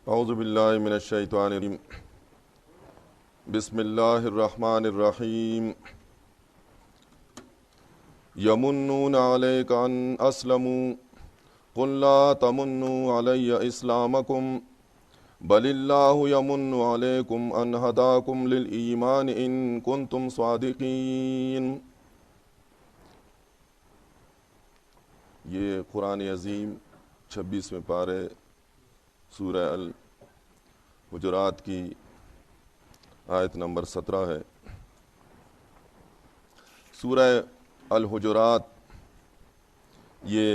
اعوذ باللہ من الشیطان الرجیم بسم اللہ الرحمن الرحیم یمنون علیک ان اسلموا قل لا تمنوا علی اسلامکم بل اللہ یمن علیکم ان ہداکم للایمان ان کنتم صادقین۔ یہ قرآن عظیم 26ویں پارے سورہ الحجرات کی آیت نمبر 17 ہے۔ سورہ الحجرات یہ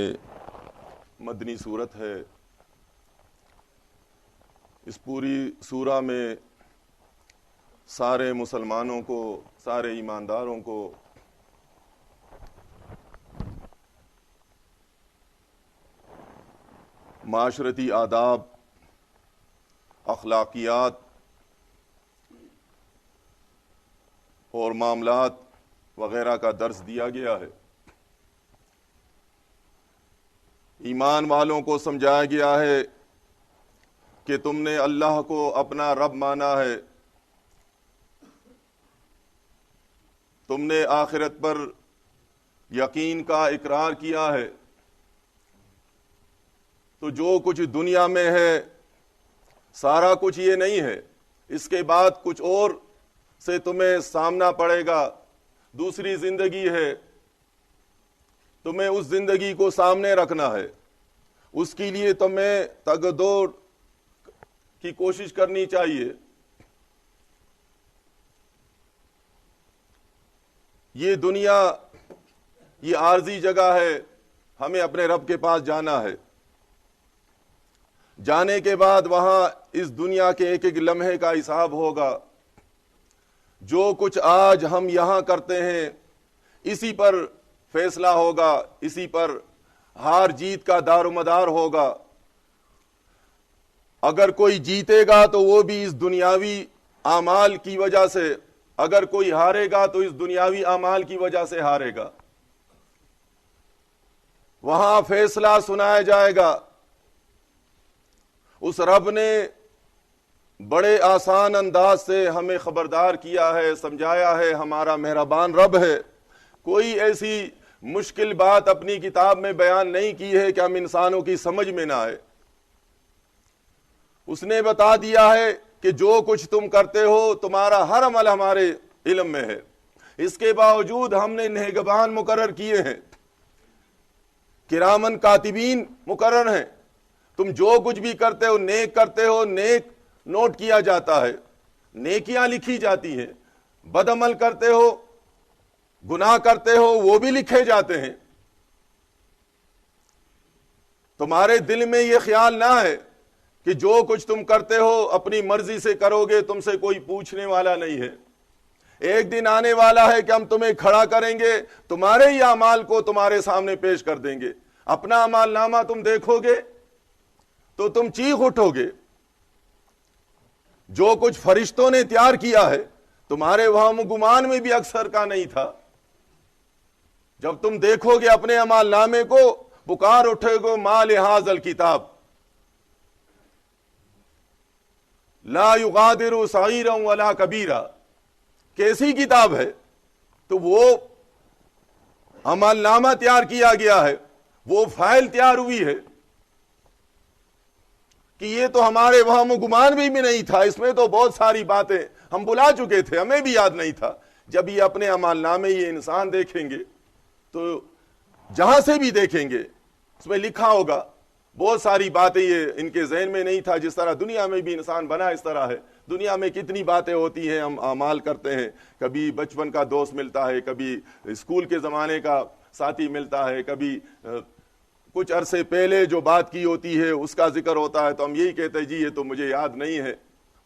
مدنی سورت ہے۔ اس پوری سورہ میں سارے مسلمانوں کو، سارے ایمانداروں کو معاشرتی آداب، اخلاقیات اور معاملات وغیرہ کا درس دیا گیا ہے۔ ایمان والوں کو سمجھایا گیا ہے کہ تم نے اللہ کو اپنا رب مانا ہے، تم نے آخرت پر یقین کا اقرار کیا ہے، تو جو کچھ دنیا میں ہے سارا کچھ یہ نہیں ہے، اس کے بعد کچھ اور سے تمہیں سامنا پڑے گا، دوسری زندگی ہے، تمہیں اس زندگی کو سامنے رکھنا ہے، اس کے لیے تمہیں تگ دوڑ کی کوشش کرنی چاہیے۔ یہ دنیا یہ عارضی جگہ ہے، ہمیں اپنے رب کے پاس جانا ہے۔ جانے کے بعد وہاں اس دنیا کے ایک ایک لمحے کا حساب ہوگا۔ جو کچھ آج ہم یہاں کرتے ہیں اسی پر فیصلہ ہوگا، اسی پر ہار جیت کا دار و مدار ہوگا۔ اگر کوئی جیتے گا تو وہ بھی اس دنیاوی اعمال کی وجہ سے، اگر کوئی ہارے گا تو اس دنیاوی اعمال کی وجہ سے ہارے گا۔ وہاں فیصلہ سنایا جائے گا۔ اس رب نے بڑے آسان انداز سے ہمیں خبردار کیا ہے، سمجھایا ہے، ہمارا مہربان رب ہے۔ کوئی ایسی مشکل بات اپنی کتاب میں بیان نہیں کی ہے کہ ہم انسانوں کی سمجھ میں نہ آئے۔ اس نے بتا دیا ہے کہ جو کچھ تم کرتے ہو تمہارا ہر عمل ہمارے علم میں ہے۔ اس کے باوجود ہم نے نگہبان مقرر کیے ہیں، کرامن کاتبین مقرر ہیں۔ تم جو کچھ بھی کرتے ہو، نیک کرتے ہو، نیک نوٹ کیا جاتا ہے، نیکیاں لکھی جاتی ہیں۔ بد عمل کرتے ہو، گناہ کرتے ہو، وہ بھی لکھے جاتے ہیں۔ تمہارے دل میں یہ خیال نہ ہے کہ جو کچھ تم کرتے ہو اپنی مرضی سے کرو گے، تم سے کوئی پوچھنے والا نہیں ہے۔ ایک دن آنے والا ہے کہ ہم تمہیں کھڑا کریں گے، تمہارے ہی اعمال کو تمہارے سامنے پیش کر دیں گے۔ اپنا اعمال نامہ تم دیکھو گے تو تم چیخ اٹھو گے۔ جو کچھ فرشتوں نے تیار کیا ہے تمہارے وہم و گمان میں بھی اکثر کا نہیں تھا۔ جب تم دیکھو گے اپنے اعمال نامے کو، پکار اٹھے گو ما لہذا الکتاب لا یغادر صغیرا ولا کبیرا۔ کیسی کتاب ہے؟ تو وہ عمل نامہ تیار کیا گیا ہے، وہ فائل تیار ہوئی ہے کہ یہ تو ہمارے وہم و گمان بھی نہیں تھا، اس میں تو بہت ساری باتیں ہم بلا چکے تھے، ہمیں بھی یاد نہیں تھا۔ جب یہ اپنے عمل نامے یہ انسان دیکھیں گے تو جہاں سے بھی دیکھیں گے اس میں لکھا ہوگا بہت ساری باتیں، یہ ان کے ذہن میں نہیں تھا۔ جس طرح دنیا میں بھی انسان بنا اس طرح ہے۔ دنیا میں کتنی باتیں ہوتی ہیں، ہم اعمال کرتے ہیں، کبھی بچپن کا دوست ملتا ہے، کبھی اسکول کے زمانے کا ساتھی ملتا ہے، کبھی کچھ عرصے پہلے جو بات کی ہوتی ہے اس کا ذکر ہوتا ہے، تو ہم یہی کہتے ہیں جی یہ تو مجھے یاد نہیں ہے۔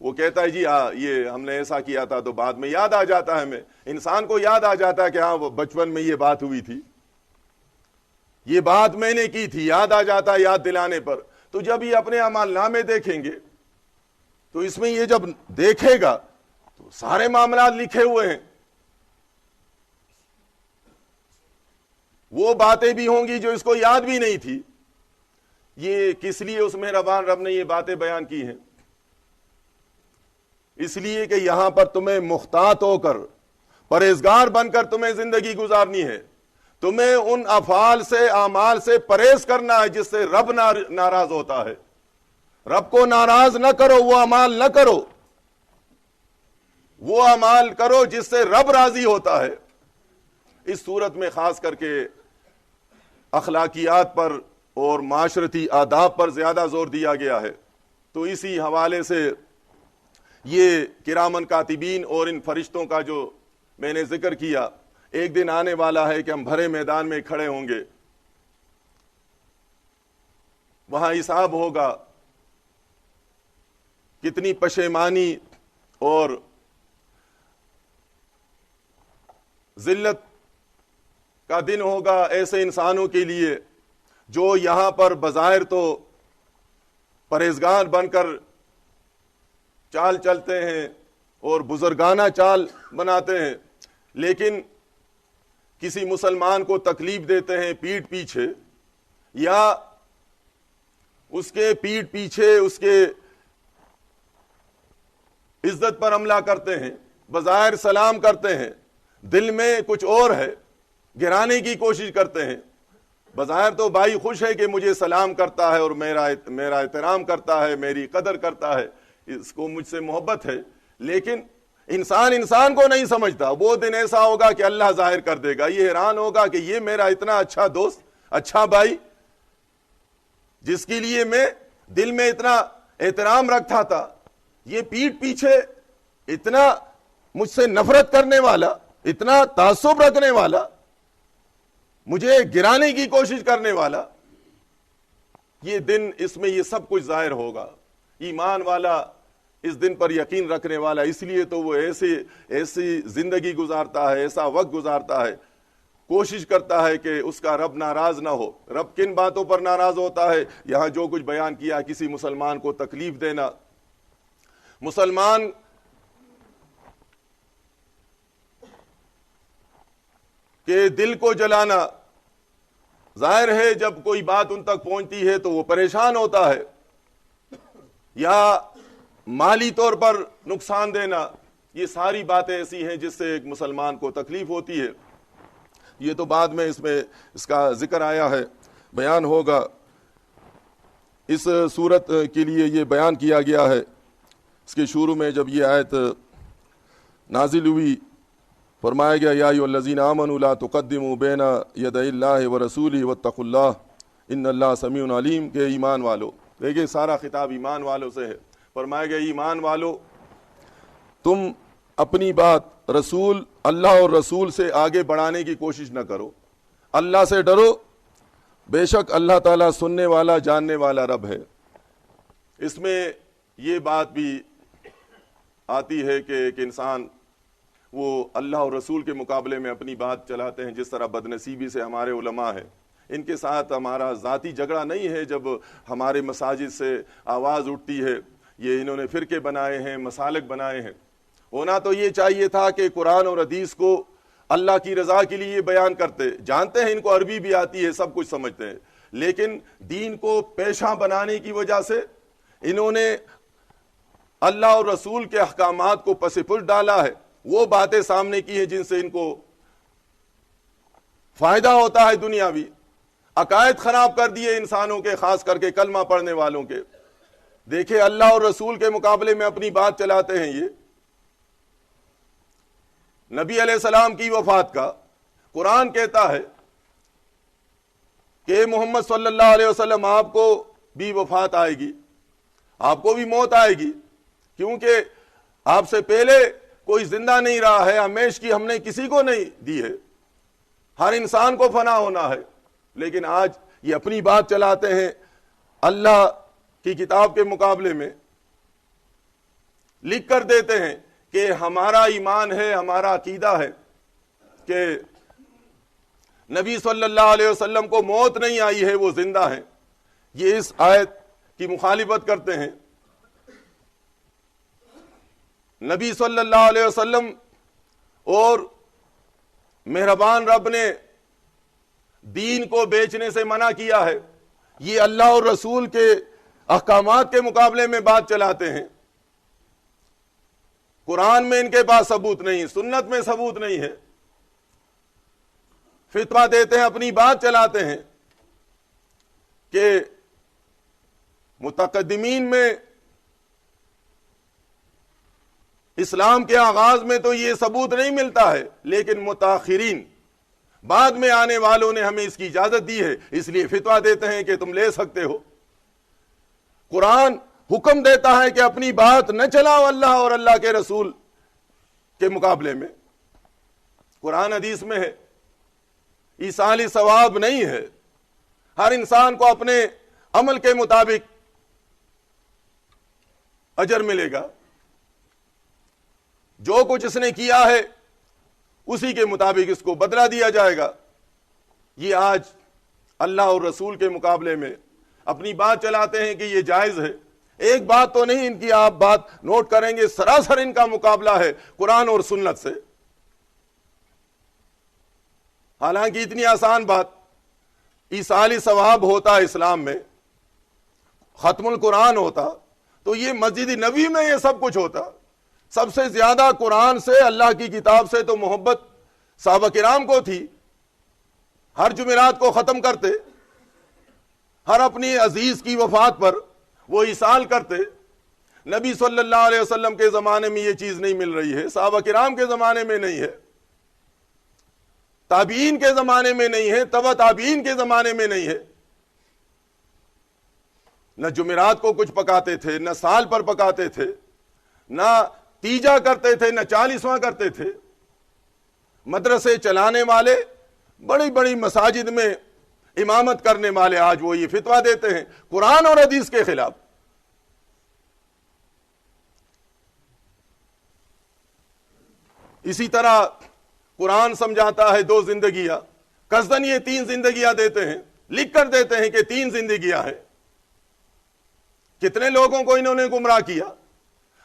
وہ کہتا ہے جی یہ ہم نے ایسا کیا تھا، تو بعد میں یاد آ جاتا ہے ہمیں، انسان کو یاد آ جاتا ہے کہ ہاں وہ بچپن میں یہ بات ہوئی تھی، یہ بات میں نے کی تھی، یاد آ جاتا ہے یاد دلانے پر۔ تو جب یہ اپنے اعمال نامے دیکھیں گے تو اس میں یہ جب دیکھے گا تو سارے معاملات لکھے ہوئے ہیں۔ وہ باتیں بھی ہوں گی جو اس کو یاد بھی نہیں تھی۔ یہ کس لیے اس مہربان رب نے یہ باتیں بیان کی ہیں؟ اس لیے کہ یہاں پر تمہیں محتاط ہو کر پرہیزگار بن کر تمہیں زندگی گزارنی ہے. تمہیں ان افعال سے اعمال سے پرہیز کرنا ہے جس سے رب ناراض ہوتا ہے. رب کو ناراض نہ کرو، وہ اعمال نہ کرو، وہ اعمال کرو جس سے رب راضی ہوتا ہے. اس صورت میں خاص کر کے اخلاقیات پر اور معاشرتی آداب پر زیادہ زور دیا گیا ہے. تو اسی حوالے سے یہ کرامن کاتبین اور ان فرشتوں کا جو میں نے ذکر کیا، ایک دن آنے والا ہے کہ ہم بھرے میدان میں کھڑے ہوں گے، وہاں حساب ہوگا. کتنی پشیمانی اور ذلت کا دن ہوگا ایسے انسانوں کے لیے جو یہاں پر بظاہر تو پرہیزگار بن کر چال چلتے ہیں اور بزرگانہ چال بناتے ہیں، لیکن کسی مسلمان کو تکلیف دیتے ہیں پیٹھ پیچھے، یا اس کے پیٹھ پیچھے اس کے عزت پر حملہ کرتے ہیں، بظاہر سلام کرتے ہیں، دل میں کچھ اور ہے، گرانے کی کوشش کرتے ہیں. بظاہر تو بھائی خوش ہے کہ مجھے سلام کرتا ہے اور میرا احترام کرتا ہے، میری قدر کرتا ہے، اس کو مجھ سے محبت ہے، لیکن انسان کو نہیں سمجھتا. وہ دن ایسا ہوگا کہ اللہ ظاہر کر دے گا. یہ حیران ہوگا کہ یہ میرا اتنا اچھا دوست، اچھا بھائی، جس کے لیے میں دل میں اتنا احترام رکھتا تھا، یہ پیٹھ پیچھے اتنا مجھ سے نفرت کرنے والا، اتنا تعصب رکھنے والا، مجھے گرانے کی کوشش کرنے والا. یہ دن، اس میں یہ سب کچھ ظاہر ہوگا. ایمان والا اس دن پر یقین رکھنے والا، اس لیے تو وہ ایسی زندگی گزارتا ہے، ایسا وقت گزارتا ہے، کوشش کرتا ہے کہ اس کا رب ناراض نہ ہو. رب کن باتوں پر ناراض ہوتا ہے؟ یہاں جو کچھ بیان کیا، کسی مسلمان کو تکلیف دینا، مسلمان کے دل کو جلانا. ظاہر ہے جب کوئی بات ان تک پہنچتی ہے تو وہ پریشان ہوتا ہے، یا مالی طور پر نقصان دینا. یہ ساری باتیں ایسی ہیں جس سے ایک مسلمان کو تکلیف ہوتی ہے. یہ تو بعد میں اس کا ذکر آیا ہے، بیان ہوگا. اس صورت کے لیے یہ بیان کیا گیا ہے. اس کے شروع میں جب یہ آیت نازل ہوئی، فرمایا گیا یا ایھا الذین آمنوا لا تقدموا بین یدی اللہ ورسولہ واتقوا اللہ ان اللہ سمیع علیم. کہ ایمان والو، دیکھیں سارا خطاب ایمان والوں سے ہے. فرمایا گیا ایمان والو، تم اپنی بات رسول، اللہ اور رسول سے آگے بڑھانے کی کوشش نہ کرو. اللہ سے ڈرو، بے شک اللہ تعالیٰ سننے والا جاننے والا رب ہے. اس میں یہ بات بھی آتی ہے کہ ایک انسان وہ اللہ اور رسول کے مقابلے میں اپنی بات چلاتے ہیں. جس طرح بدنصیبی سے ہمارے علماء ہیں، ان کے ساتھ ہمارا ذاتی جھگڑا نہیں ہے. جب ہمارے مساجد سے آواز اٹھتی ہے، یہ انہوں نے فرقے بنائے ہیں، مسالک بنائے ہیں. ہونا تو یہ چاہیے تھا کہ قرآن اور حدیث کو اللہ کی رضا کے لیے بیان کرتے. جانتے ہیں ان کو عربی بھی آتی ہے، سب کچھ سمجھتے ہیں، لیکن دین کو پیشہ بنانے کی وجہ سے انہوں نے اللہ اور رسول کے احکامات کو پس پش ڈالا ہے. وہ باتیں سامنے کی ہیں جن سے ان کو فائدہ ہوتا ہے دنیاوی. عقائد خراب کر دیے انسانوں کے، خاص کر کے کلمہ پڑھنے والوں کے. دیکھیں اللہ اور رسول کے مقابلے میں اپنی بات چلاتے ہیں. یہ نبی علیہ السلام کی وفات کا قرآن کہتا ہے کہ محمد صلی اللہ علیہ وسلم آپ کو بھی وفات آئے گی، آپ کو بھی موت آئے گی، کیونکہ آپ سے پہلے کوئی زندہ نہیں رہا ہے. ہمیش کی ہم نے کسی کو نہیں دی ہے، ہر انسان کو فنا ہونا ہے. لیکن آج یہ اپنی بات چلاتے ہیں اللہ کی کتاب کے مقابلے میں. لکھ کر دیتے ہیں کہ ہمارا ایمان ہے، ہمارا عقیدہ ہے کہ نبی صلی اللہ علیہ وسلم کو موت نہیں آئی ہے، وہ زندہ ہیں. یہ اس آیت کی مخالفت کرتے ہیں. نبی صلی اللہ علیہ وسلم اور مہربان رب نے دین کو بیچنے سے منع کیا ہے. یہ اللہ اور رسول کے احکامات کے مقابلے میں بات چلاتے ہیں. قرآن میں ان کے پاس ثبوت نہیں، سنت میں ثبوت نہیں ہے، فتویٰ دیتے ہیں، اپنی بات چلاتے ہیں کہ متقدمین میں اسلام کے آغاز میں تو یہ ثبوت نہیں ملتا ہے، لیکن متاخرین بعد میں آنے والوں نے ہمیں اس کی اجازت دی ہے، اس لیے فتویٰ دیتے ہیں کہ تم لے سکتے ہو۔ قرآن حکم دیتا ہے کہ اپنی بات نہ چلاؤ اللہ اور اللہ کے رسول کے مقابلے میں، قرآن حدیث میں ہے، ایصال ثواب نہیں ہے، ہر انسان کو اپنے عمل کے مطابق اجر ملے گا، جو کچھ اس نے کیا ہے اسی کے مطابق اس کو بدلہ دیا جائے گا۔ یہ آج اللہ اور رسول کے مقابلے میں اپنی بات چلاتے ہیں کہ یہ جائز ہے، ایک بات تو نہیں ان کی، آپ بات نوٹ کریں گے، سراسر ان کا مقابلہ ہے قرآن اور سنت سے۔ حالانکہ اتنی آسان بات، ایصال ثواب ہوتا اسلام میں، ختم القرآن ہوتا، تو یہ مسجد نبوی میں یہ سب کچھ ہوتا۔ سب سے زیادہ قرآن سے، اللہ کی کتاب سے تو محبت صحابہ کرام کو تھی، ہر جمعرات کو ختم کرتے، ہر اپنی عزیز کی وفات پر وہ ایصال کرتے۔ نبی صلی اللہ علیہ وسلم کے زمانے میں یہ چیز نہیں مل رہی ہے، صحابہ کرام کے زمانے میں نہیں ہے، تابعین کے زمانے میں نہیں ہے، تبع تابعین کے زمانے میں نہیں ہے۔ نہ جمعرات کو کچھ پکاتے تھے، نہ سال پر پکاتے تھے، نہ تیجا کرتے تھے، نہ 40واں کرتے تھے۔ مدرسے چلانے والے، بڑی بڑی مساجد میں امامت کرنے والے آج وہ یہ فتویٰ دیتے ہیں قرآن اور حدیث کے خلاف۔ اسی طرح قرآن سمجھاتا ہے 2 زندگیاں، قصداً یہ 3 زندگیاں دیتے ہیں، لکھ کر دیتے ہیں کہ 3 زندگیاں ہیں۔ کتنے لوگوں کو انہوں نے گمراہ کیا۔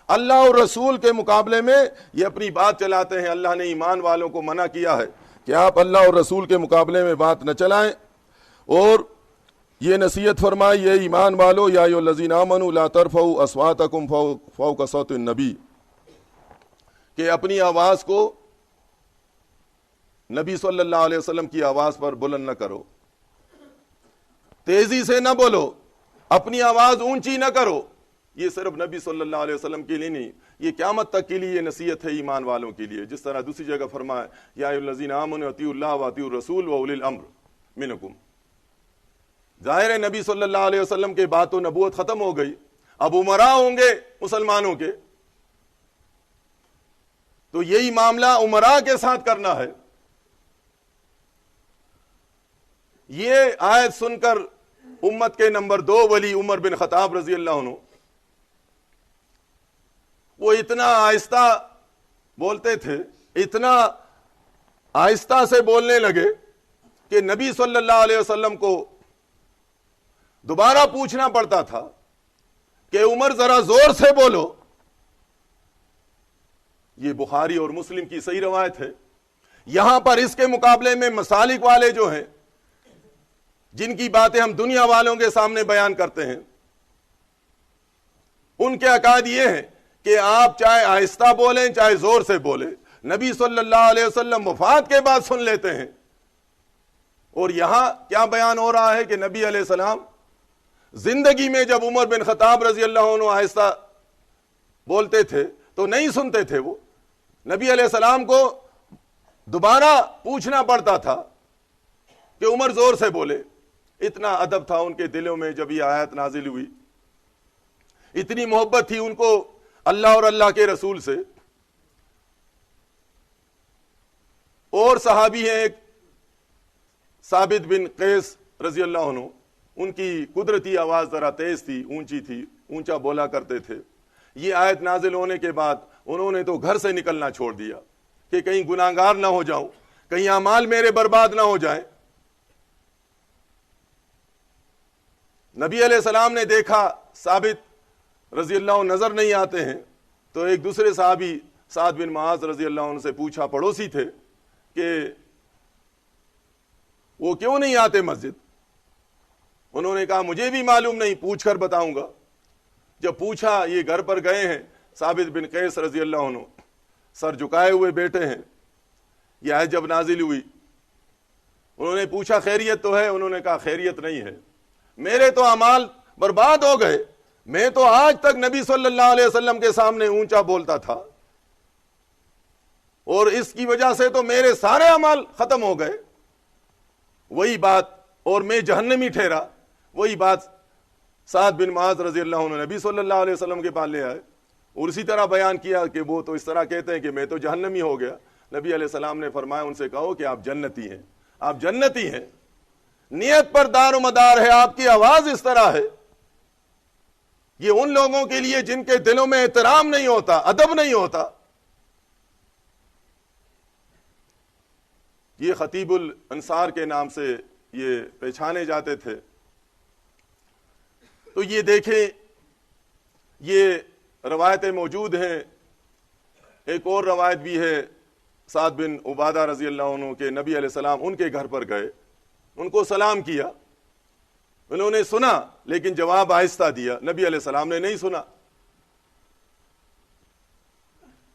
اللہ اور رسول کے مقابلے میں یہ اپنی بات چلاتے ہیں۔ اللہ نے ایمان والوں کو منع کیا ہے کہ آپ اللہ اور رسول کے مقابلے میں بات نہ چلائیں، اور یہ نصیحت فرمائی، یہ ایمان والو، یا ایھا الذین آمنوا لا ترفعوا اصواتکم فوق صوت النبی، کہ اپنی آواز کو نبی صلی اللہ علیہ وسلم کی آواز پر بلند نہ کرو، تیزی سے نہ بولو، اپنی آواز اونچی نہ کرو۔ یہ صرف نبی صلی اللہ علیہ وسلم کے لیے نہیں، یہ قیامت تک کے لیے یہ نصیحت ہے ایمان والوں کے لیے۔ جس طرح دوسری جگہ فرمایا، یا ایھا الذین آمنوا اطیعوا اللہ واطیعوا الرسول واولی الامر منکم۔ ظاہر ہے نبی صلی اللہ علیہ وسلم کے بعد تو نبوت ختم ہو گئی، اب امراء ہوں گے مسلمانوں کے، تو یہی معاملہ امراء کے ساتھ کرنا ہے۔ یہ آیت سن کر امت کے نمبر 2 ولی عمر بن خطاب رضی اللہ عنہ، وہ اتنا آہستہ بولتے تھے، اتنا آہستہ سے بولنے لگے کہ نبی صلی اللہ علیہ وسلم کو دوبارہ پوچھنا پڑتا تھا کہ عمر ذرا زور سے بولو۔ یہ بخاری اور مسلم کی صحیح روایت ہے۔ یہاں پر اس کے مقابلے میں مسالک والے جو ہیں، جن کی باتیں ہم دنیا والوں کے سامنے بیان کرتے ہیں، ان کے عقائد یہ ہیں کہ آپ چاہے آہستہ بولیں چاہے زور سے بولیں، نبی صلی اللہ علیہ وسلم وفات کے بعد سن لیتے ہیں۔ اور یہاں کیا بیان ہو رہا ہے کہ نبی علیہ السلام زندگی میں جب عمر بن خطاب رضی اللہ عنہ آہستہ بولتے تھے تو نہیں سنتے تھے، وہ نبی علیہ السلام کو دوبارہ پوچھنا پڑتا تھا کہ عمر زور سے بولے۔ اتنا ادب تھا ان کے دلوں میں جب یہ آیت نازل ہوئی، اتنی محبت تھی ان کو اللہ اور اللہ کے رسول سے۔ اور صحابی ہیں ایک ثابت بن قیس رضی اللہ عنہ، ان کی قدرتی آواز ذرا تیز تھی، اونچی تھی، اونچا بولا کرتے تھے۔ یہ آیت نازل ہونے کے بعد انہوں نے تو گھر سے نکلنا چھوڑ دیا کہ کہیں گناہگار نہ ہو جاؤں، کہیں اعمال میرے برباد نہ ہو جائیں۔ نبی علیہ السلام نے دیکھا ثابت رضی اللہ عنہ نظر نہیں آتے ہیں، تو ایک دوسرے صحابی سعد بن معاذ رضی اللہ عنہ سے پوچھا، پڑوسی تھے، کہ وہ کیوں نہیں آتے مسجد؟ انہوں نے کہا مجھے بھی معلوم نہیں، پوچھ کر بتاؤں گا۔ جب پوچھا، یہ گھر پر گئے ہیں ثابت بن قیس رضی اللہ عنہ سر جھکائے ہوئے بیٹھے ہیں. یہ آیت جب نازل ہوئی انہوں نے پوچھا خیریت تو ہے؟ انہوں نے کہا خیریت نہیں ہے، میرے تو اعمال برباد ہو گئے، میں تو آج تک نبی صلی اللہ علیہ وسلم کے سامنے اونچا بولتا تھا اور اس کی وجہ سے تو میرے سارے اعمال ختم ہو گئے. وہی بات، اور میں جہنمی ٹھہرا. وہی بات سعد بن معاذ رضی اللہ عنہ نبی صلی اللہ علیہ وسلم کے پاس لے آئے اور اسی طرح بیان کیا کہ وہ تو اس طرح کہتے ہیں کہ میں تو جہنمی ہو گیا. نبی علیہ السلام نے فرمایا ان سے کہو کہ آپ جنتی ہیں، آپ جنتی ہیں، نیت پر دار و مدار ہے، آپ کی آواز اس طرح ہے. یہ ان لوگوں کے لیے جن کے دلوں میں احترام نہیں ہوتا، ادب نہیں ہوتا. یہ خطیب الانصار کے نام سے یہ پہچانے جاتے تھے. تو یہ دیکھیں، یہ روایتیں موجود ہیں. ایک اور روایت بھی ہے سعد بن عبادہ رضی اللہ عنہ کے نبی علیہ السلام ان کے گھر پر گئے، ان کو سلام کیا، انہوں نے سنا لیکن جواب آہستہ دیا، نبی علیہ السلام نے نہیں سنا.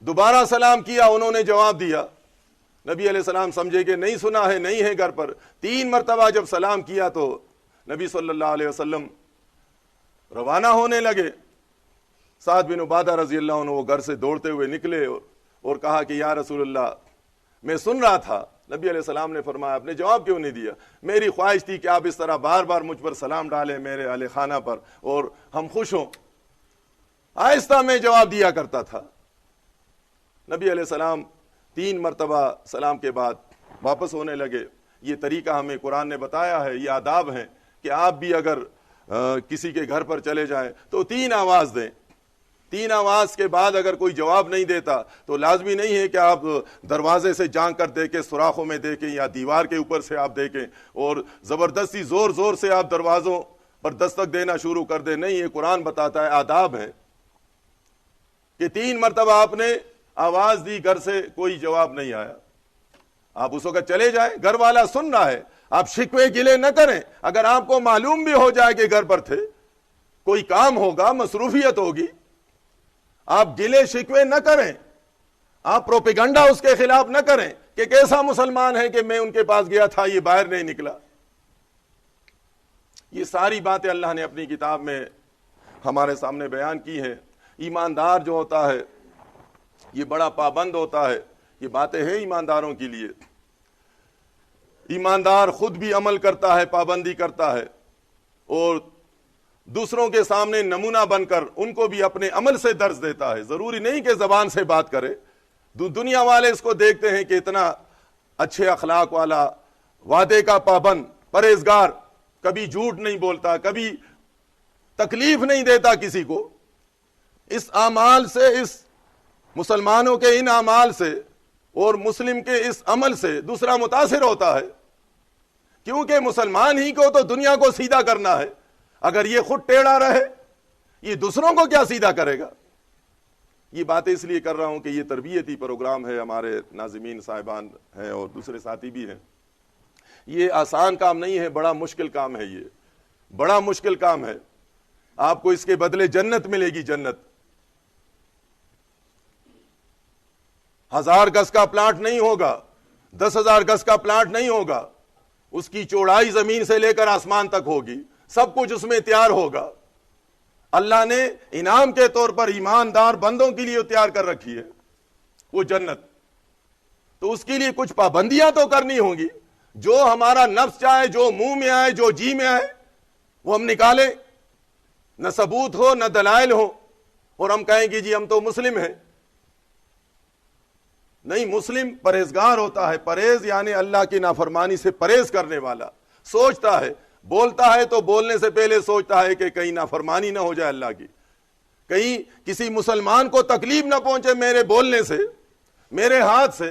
دوبارہ سلام کیا، انہوں نے جواب دیا، نبی علیہ السلام سمجھے کہ نہیں سنا ہے، نہیں ہے گھر پر. 3 مرتبہ جب سلام کیا تو نبی صلی اللہ علیہ وسلم روانہ ہونے لگے. سعد بن عبادہ رضی اللہ عنہ وہ گھر سے دوڑتے ہوئے نکلے اور کہا کہ یا رسول اللہ میں سن رہا تھا. نبی علیہ السلام نے فرمایا آپ نے جواب کیوں نہیں دیا؟ میری خواہش تھی کہ آپ اس طرح بار بار مجھ پر سلام ڈالیں میرے اہل خانہ پر اور ہم خوش ہوں. آہستہ میں جواب دیا کرتا تھا. نبی علیہ السلام 3 مرتبہ سلام کے بعد واپس ہونے لگے. یہ طریقہ ہمیں قرآن نے بتایا ہے، یہ آداب ہیں کہ آپ بھی اگر کسی کے گھر پر چلے جائیں تو 3 آواز دیں. 3 آواز کے بعد اگر کوئی جواب نہیں دیتا تو لازمی نہیں ہے کہ آپ دروازے سے جان کر دیکھیں، سوراخوں میں دیکھیں یا دیوار کے اوپر سے آپ دیکھیں اور زبردستی زور زور سے آپ دروازوں پر دستک دینا شروع کر دیں. نہیں، یہ قرآن بتاتا ہے، آداب ہے کہ 3 مرتبہ آپ نے آواز دی، گھر سے کوئی جواب نہیں آیا، آپ اس وقت چلے جائیں. گھر والا سن رہا ہے، آپ شکوے گلے نہ کریں. اگر آپ کو معلوم بھی ہو جائے کہ گھر پر تھے، کوئی کام ہوگا، مصروفیت ہوگی، آپ گلے شکوے نہ کریں، آپ پروپیگنڈا اس کے خلاف نہ کریں کہ کیسا مسلمان ہے کہ میں ان کے پاس گیا تھا یہ باہر نہیں نکلا. یہ ساری باتیں اللہ نے اپنی کتاب میں ہمارے سامنے بیان کی ہیں. ایماندار جو ہوتا ہے یہ بڑا پابند ہوتا ہے. یہ باتیں ہیں ایمانداروں کے لیے. ایماندار خود بھی عمل کرتا ہے، پابندی کرتا ہے اور دوسروں کے سامنے نمونہ بن کر ان کو بھی اپنے عمل سے درس دیتا ہے. ضروری نہیں کہ زبان سے بات کرے. دنیا والے اس کو دیکھتے ہیں کہ اتنا اچھے اخلاق والا، وعدے کا پابند، پرہیزگار، کبھی جھوٹ نہیں بولتا، کبھی تکلیف نہیں دیتا کسی کو. اس اعمال سے، اس مسلمانوں کے ان اعمال سے اور مسلم کے اس عمل سے دوسرا متاثر ہوتا ہے، کیونکہ مسلمان ہی کو تو دنیا کو سیدھا کرنا ہے. اگر یہ خود ٹیڑھا رہے یہ دوسروں کو کیا سیدھا کرے گا. یہ باتیں اس لیے کر رہا ہوں کہ یہ تربیتی پروگرام ہے، ہمارے ناظمین صاحبان ہیں اور دوسرے ساتھی بھی ہیں. یہ آسان کام نہیں ہے، بڑا مشکل کام ہے. یہ بڑا مشکل کام ہے. آپ کو اس کے بدلے جنت ملے گی. جنت 1000 گز کا پلاٹ نہیں ہوگا، 10,000 گز کا پلاٹ نہیں ہوگا. اس کی چوڑائی زمین سے لے کر آسمان تک ہوگی، سب کچھ اس میں تیار ہوگا. اللہ نے انعام کے طور پر ایماندار بندوں کے لیے تیار کر رکھی ہے وہ جنت. تو اس کے لیے کچھ پابندیاں تو کرنی ہوں گی. جو ہمارا نفس چاہے، جو منہ میں آئے، جو جی میں آئے وہ ہم نکالیں، نہ ثبوت ہو نہ دلائل ہو اور ہم کہیں کہ جی ہم تو مسلم ہیں. نہیں، مسلم پرہیزگار ہوتا ہے. پرہیز یعنی اللہ کی نافرمانی سے پرہیز کرنے والا. سوچتا ہے، بولتا ہے تو بولنے سے پہلے سوچتا ہے کہ کہیں نافرمانی نہ ہو جائے اللہ کی، کہیں کسی مسلمان کو تکلیف نہ پہنچے میرے بولنے سے، میرے ہاتھ سے.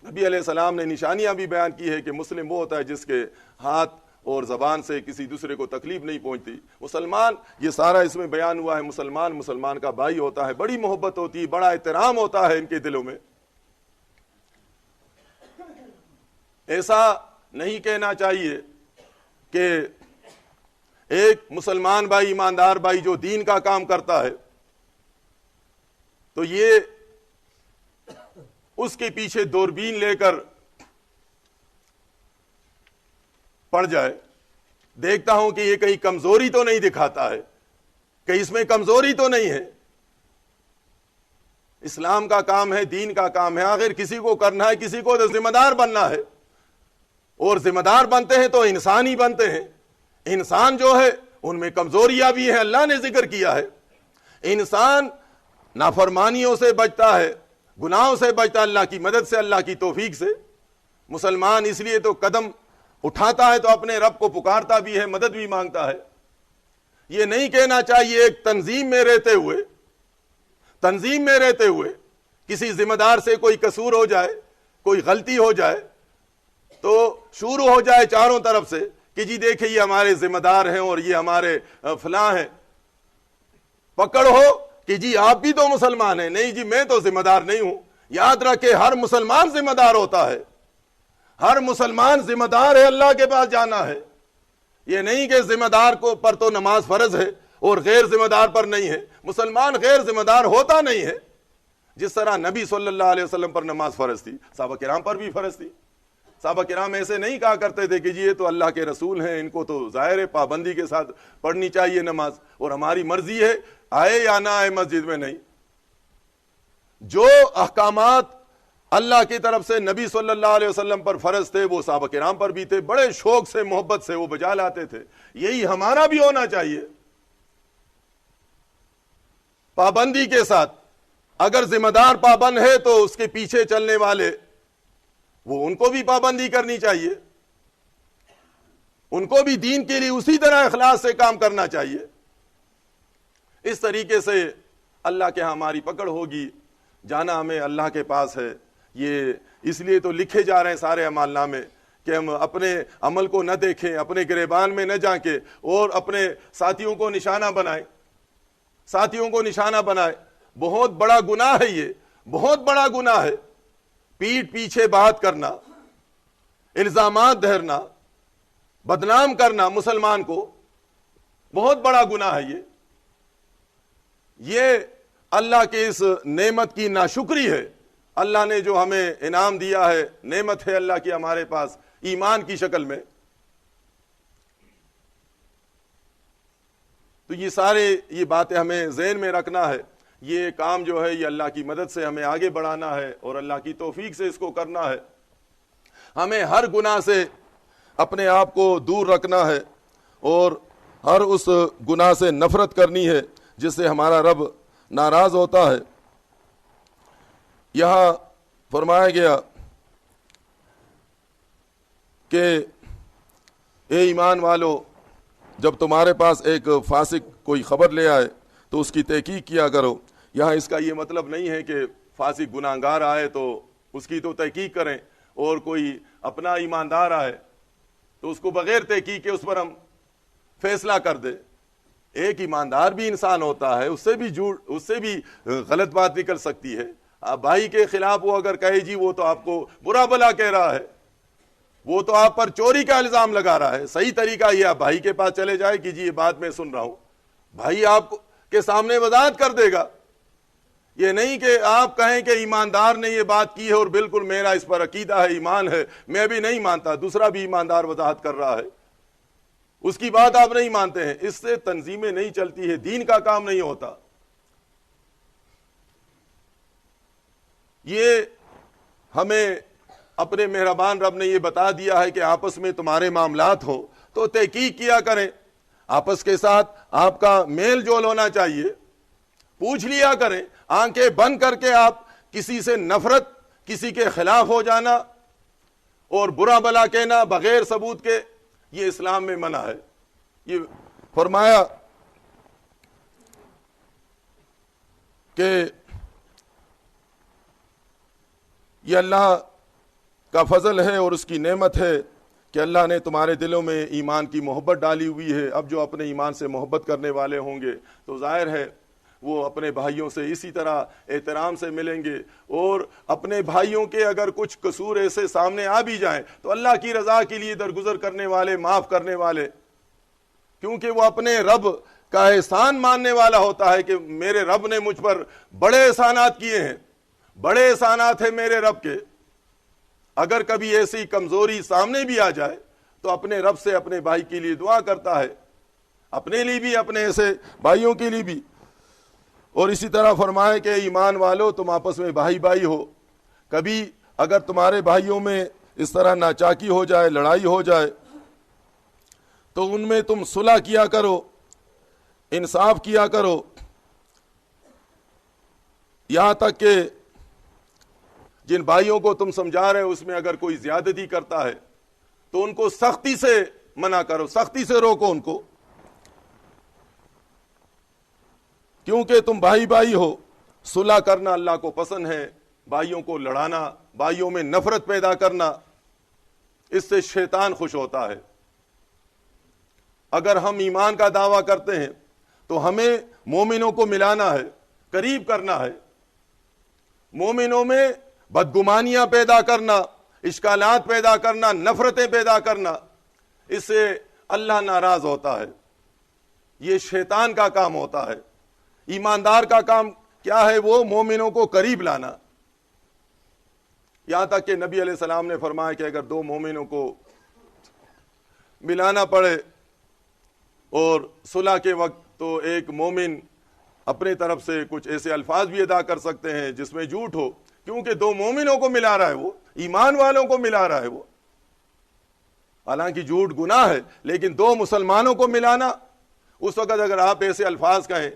نبی علیہ السلام نے نشانیاں بھی بیان کی ہے کہ مسلم وہ ہوتا ہے جس کے ہاتھ اور زبان سے کسی دوسرے کو تکلیف نہیں پہنچتی. مسلمان، یہ سارا اس میں بیان ہوا ہے. مسلمان کا بھائی ہوتا ہے، بڑی محبت ہوتی ہے، بڑا احترام ہوتا ہے ان کے دلوں میں. ایسا نہیں کہنا چاہیے کہ ایک مسلمان بھائی، ایماندار بھائی جو دین کا کام کرتا ہے، تو یہ اس کے پیچھے دوربین لے کر پڑ جائے، دیکھتا ہوں کہ یہ کہیں کمزوری تو نہیں دکھاتا ہے، کہیں اس میں کمزوری تو نہیں ہے۔ اسلام کا کام ہے، دین کا کام ہے، آخر کسی کو کرنا ہے، کسی کو تو ذمہ دار بننا ہے، اور ذمہ دار بنتے ہیں تو انسان ہی بنتے ہیں۔ انسان جو ہے ان میں کمزوریاں بھی ہیں، اللہ نے ذکر کیا ہے۔ انسان نافرمانیوں سے بچتا ہے، گناہوں سے بچتا ہے اللہ کی مدد سے، اللہ کی توفیق سے۔ مسلمان اس لیے تو قدم اٹھاتا ہے تو اپنے رب کو پکارتا بھی ہے، مدد بھی مانگتا ہے۔ یہ نہیں کہنا چاہیے ایک تنظیم میں رہتے ہوئے کسی ذمہ دار سے کوئی قصور ہو جائے، کوئی غلطی ہو جائے تو شروع ہو جائے چاروں طرف سے کہ جی دیکھیں یہ ہمارے ذمہ دار ہیں اور یہ ہمارے فلاں ہیں۔ پکڑ ہو کہ جی آپ بھی تو مسلمان ہیں، نہیں جی میں تو ذمہ دار نہیں ہوں۔ یاد رکھے ہر مسلمان ذمہ دار ہوتا ہے، ہر مسلمان ذمہ دار ہے، اللہ کے پاس جانا ہے۔ یہ نہیں کہ ذمہ دار کو پر تو نماز فرض ہے اور غیر ذمہ دار پر نہیں ہے۔ مسلمان غیر ذمہ دار ہوتا نہیں ہے۔ جس طرح نبی صلی اللہ علیہ وسلم پر نماز فرض تھی، صحابہ کرام پر بھی فرض تھی۔ صحابہ کرام ایسے نہیں کہا کرتے تھے کہ جی یہ تو اللہ کے رسول ہیں، ان کو تو ظاہر ہے پابندی کے ساتھ پڑھنی چاہیے نماز، اور ہماری مرضی ہے آئے یا نہ آئے مسجد میں۔ نہیں، جو احکامات اللہ کی طرف سے نبی صلی اللہ علیہ وسلم پر فرض تھے وہ صحابہ کرام پر بھی تھے، بڑے شوق سے محبت سے وہ بجا لاتے تھے۔ یہی ہمارا بھی ہونا چاہیے، پابندی کے ساتھ۔ اگر ذمہ دار پابند ہے تو اس کے پیچھے چلنے والے وہ ان کو بھی پابندی کرنی چاہیے، ان کو بھی دین کے لیے اسی طرح اخلاص سے کام کرنا چاہیے۔ اس طریقے سے اللہ کے ہاں ہماری پکڑ ہوگی، جانا ہمیں اللہ کے پاس ہے۔ یہ اس لیے تو لکھے جا رہے ہیں سارے اعمال نامے کہ ہم اپنے عمل کو نہ دیکھیں، اپنے گریبان میں نہ جھانکیں اور اپنے ساتھیوں کو نشانہ بنائیں۔ بہت بڑا گناہ ہے، یہ بہت بڑا گناہ ہے۔ پیٹھ پیچھے بات کرنا، الزامات دہرنا، بدنام کرنا مسلمان کو، بہت بڑا گناہ ہے یہ اللہ کے اس نعمت کی ناشکری ہے۔ اللہ نے جو ہمیں انعام دیا ہے، نعمت ہے اللہ کی ہمارے پاس ایمان کی شکل میں، تو یہ باتیں ہمیں ذہن میں رکھنا ہے۔ یہ کام جو ہے یہ اللہ کی مدد سے ہمیں آگے بڑھانا ہے اور اللہ کی توفیق سے اس کو کرنا ہے۔ ہمیں ہر گناہ سے اپنے آپ کو دور رکھنا ہے اور ہر اس گناہ سے نفرت کرنی ہے جس سے ہمارا رب ناراض ہوتا ہے۔ یہاں فرمایا گیا کہ اے ایمان والو، جب تمہارے پاس ایک فاسق کوئی خبر لے آئے تو اس کی تحقیق کیا کرو۔ یہاں اس کا یہ مطلب نہیں ہے کہ فاسق گناہگار آئے تو اس کی تو تحقیق کریں، اور کوئی اپنا ایماندار آئے تو اس کو بغیر تحقیق کے اس پر ہم فیصلہ کر دیں۔ ایک ایماندار بھی انسان ہوتا ہے، اس سے بھی غلط بات نکل سکتی ہے۔ بھائی کے خلاف وہ اگر کہے جی وہ تو آپ کو برا بھلا کہہ رہا ہے، وہ تو آپ پر چوری کا الزام لگا رہا ہے، صحیح طریقہ یہ بھائی کے پاس چلے جائے کہ جی یہ بات میں سن رہا ہوں، بھائی آپ کے سامنے وضاحت کر دے گا۔ یہ نہیں کہ آپ کہیں کہ ایماندار نے یہ بات کی ہے اور بالکل میرا اس پر عقیدہ ہے، ایمان ہے، میں بھی نہیں مانتا، دوسرا بھی ایماندار وضاحت کر رہا ہے، اس کی بات آپ نہیں مانتے ہیں۔ اس سے تنظیمیں نہیں چلتی ہے، دین کا کام نہیں ہوتا۔ یہ ہمیں اپنے مہربان رب نے یہ بتا دیا ہے کہ آپس میں تمہارے معاملات ہو تو تحقیق کیا کریں، آپس کے ساتھ آپ کا میل جول ہونا چاہیے، پوچھ لیا کریں۔ آنکھیں بند کر کے آپ کسی سے نفرت، کسی کے خلاف ہو جانا اور برا بھلا کہنا بغیر ثبوت کے، یہ اسلام میں منع ہے۔ یہ فرمایا کہ یہ اللہ کا فضل ہے اور اس کی نعمت ہے کہ اللہ نے تمہارے دلوں میں ایمان کی محبت ڈالی ہوئی ہے۔ اب جو اپنے ایمان سے محبت کرنے والے ہوں گے تو ظاہر ہے وہ اپنے بھائیوں سے اسی طرح احترام سے ملیں گے، اور اپنے بھائیوں کے اگر کچھ قصور ایسے سامنے آ بھی جائیں تو اللہ کی رضا کے لیے درگزر کرنے والے، معاف کرنے والے، کیونکہ وہ اپنے رب کا احسان ماننے والا ہوتا ہے کہ میرے رب نے مجھ پر بڑے احسانات کیے ہیں، بڑے احسانات ہیں میرے رب کے، اگر کبھی ایسی کمزوری سامنے بھی آ جائے تو اپنے رب سے اپنے بھائی کے لیے دعا کرتا ہے، اپنے لیے بھی، اپنے ایسے بھائیوں کے لیے بھی۔ اور اسی طرح فرمائے کہ ایمان والو تم آپس میں بھائی بھائی ہو، کبھی اگر تمہارے بھائیوں میں اس طرح ناچاکی ہو جائے، لڑائی ہو جائے، تو ان میں تم صلح کیا کرو، انصاف کیا کرو، یہاں تک کہ جن بھائیوں کو تم سمجھا رہے ہو اس میں اگر کوئی زیادتی کرتا ہے تو ان کو سختی سے منع کرو، سختی سے روکو ان کو، کیونکہ تم بھائی بھائی ہو۔ صلح کرنا اللہ کو پسند ہے، بھائیوں کو لڑانا، بھائیوں میں نفرت پیدا کرنا، اس سے شیطان خوش ہوتا ہے۔ اگر ہم ایمان کا دعویٰ کرتے ہیں تو ہمیں مومنوں کو ملانا ہے، قریب کرنا ہے، مومنوں میں بدگمانیاں پیدا کرنا، اشکالات پیدا کرنا، نفرتیں پیدا کرنا، اس سے اللہ ناراض ہوتا ہے، یہ شیطان کا کام ہوتا ہے۔ ایماندار کا کام کیا ہے؟ وہ مومنوں کو قریب لانا۔ یہاں تک کہ نبی علیہ السلام نے فرمایا کہ اگر دو مومنوں کو ملانا پڑے اور صلح کے وقت تو ایک مومن اپنے طرف سے کچھ ایسے الفاظ بھی ادا کر سکتے ہیں جس میں جھوٹ ہو، کیونکہ دو مومنوں کو ملا رہا ہے، وہ ایمان والوں کو ملا رہا ہے وہ، حالانکہ جھوٹ گناہ ہے، لیکن دو مسلمانوں کو ملانا، اس وقت اگر آپ ایسے الفاظ کہیں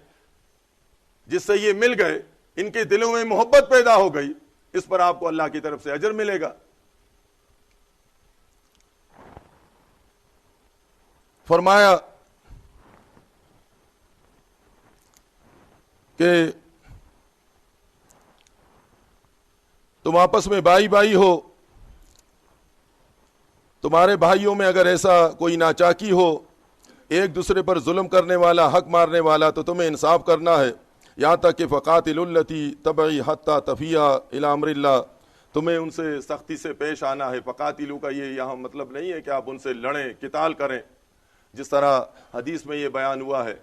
جس سے یہ مل گئے، ان کے دلوں میں محبت پیدا ہو گئی، اس پر آپ کو اللہ کی طرف سے اجر ملے گا۔ فرمایا کہ تم آپس میں بھائی بھائی ہو، تمہارے بھائیوں میں اگر ایسا کوئی ناچاکی ہو، ایک دوسرے پر ظلم کرنے والا، حق مارنے والا، تو تمہیں انصاف کرنا ہے، یہاں تک کہ فقاتل التی تبعی حتی تفیہ الی امر اللہ، تمہیں ان سے سختی سے پیش آنا ہے۔ فقاتلو کا یہ یہاں مطلب نہیں ہے کہ آپ ان سے لڑیں، قتال کریں، جس طرح حدیث میں یہ بیان ہوا ہے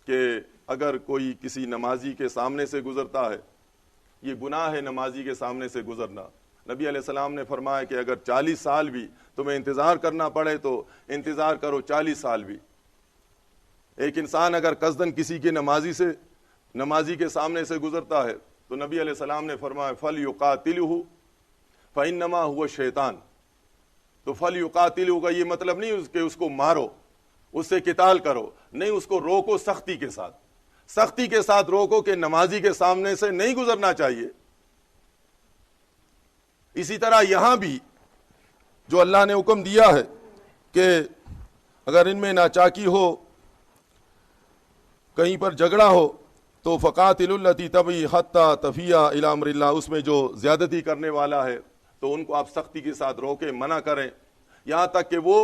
کہ اگر کوئی کسی نمازی کے سامنے سے گزرتا ہے، یہ گناہ ہے نمازی کے سامنے سے گزرنا، نبی علیہ السلام نے فرمایا کہ اگر 40 سال بھی تمہیں انتظار کرنا پڑے تو انتظار کرو، 40 سال بھی۔ ایک انسان اگر قصدن کسی کے نمازی کے سامنے سے گزرتا ہے تو نبی علیہ السلام نے فرمایا فَلْيُقَاتِلْهُ فَإِنَّمَا هُوَ شیطان، تو فَلْيُقَاتِلْهُ کا یہ مطلب نہیں کہ اس کو مارو، اس سے قتال کرو، نہیں، اس کو روکو، سختی کے ساتھ، سختی کے ساتھ روکو کہ نمازی کے سامنے سے نہیں گزرنا چاہیے۔ اسی طرح یہاں بھی جو اللہ نے حکم دیا ہے کہ اگر ان میں ناچاکی ہو، کہیں پر جھگڑا ہو، تو فقاتل التی تبعی حتی تفیہ الی امر اللہ، اس میں جو زیادتی کرنے والا ہے تو ان کو آپ سختی کے ساتھ روکیں، منع کریں، یہاں تک کہ وہ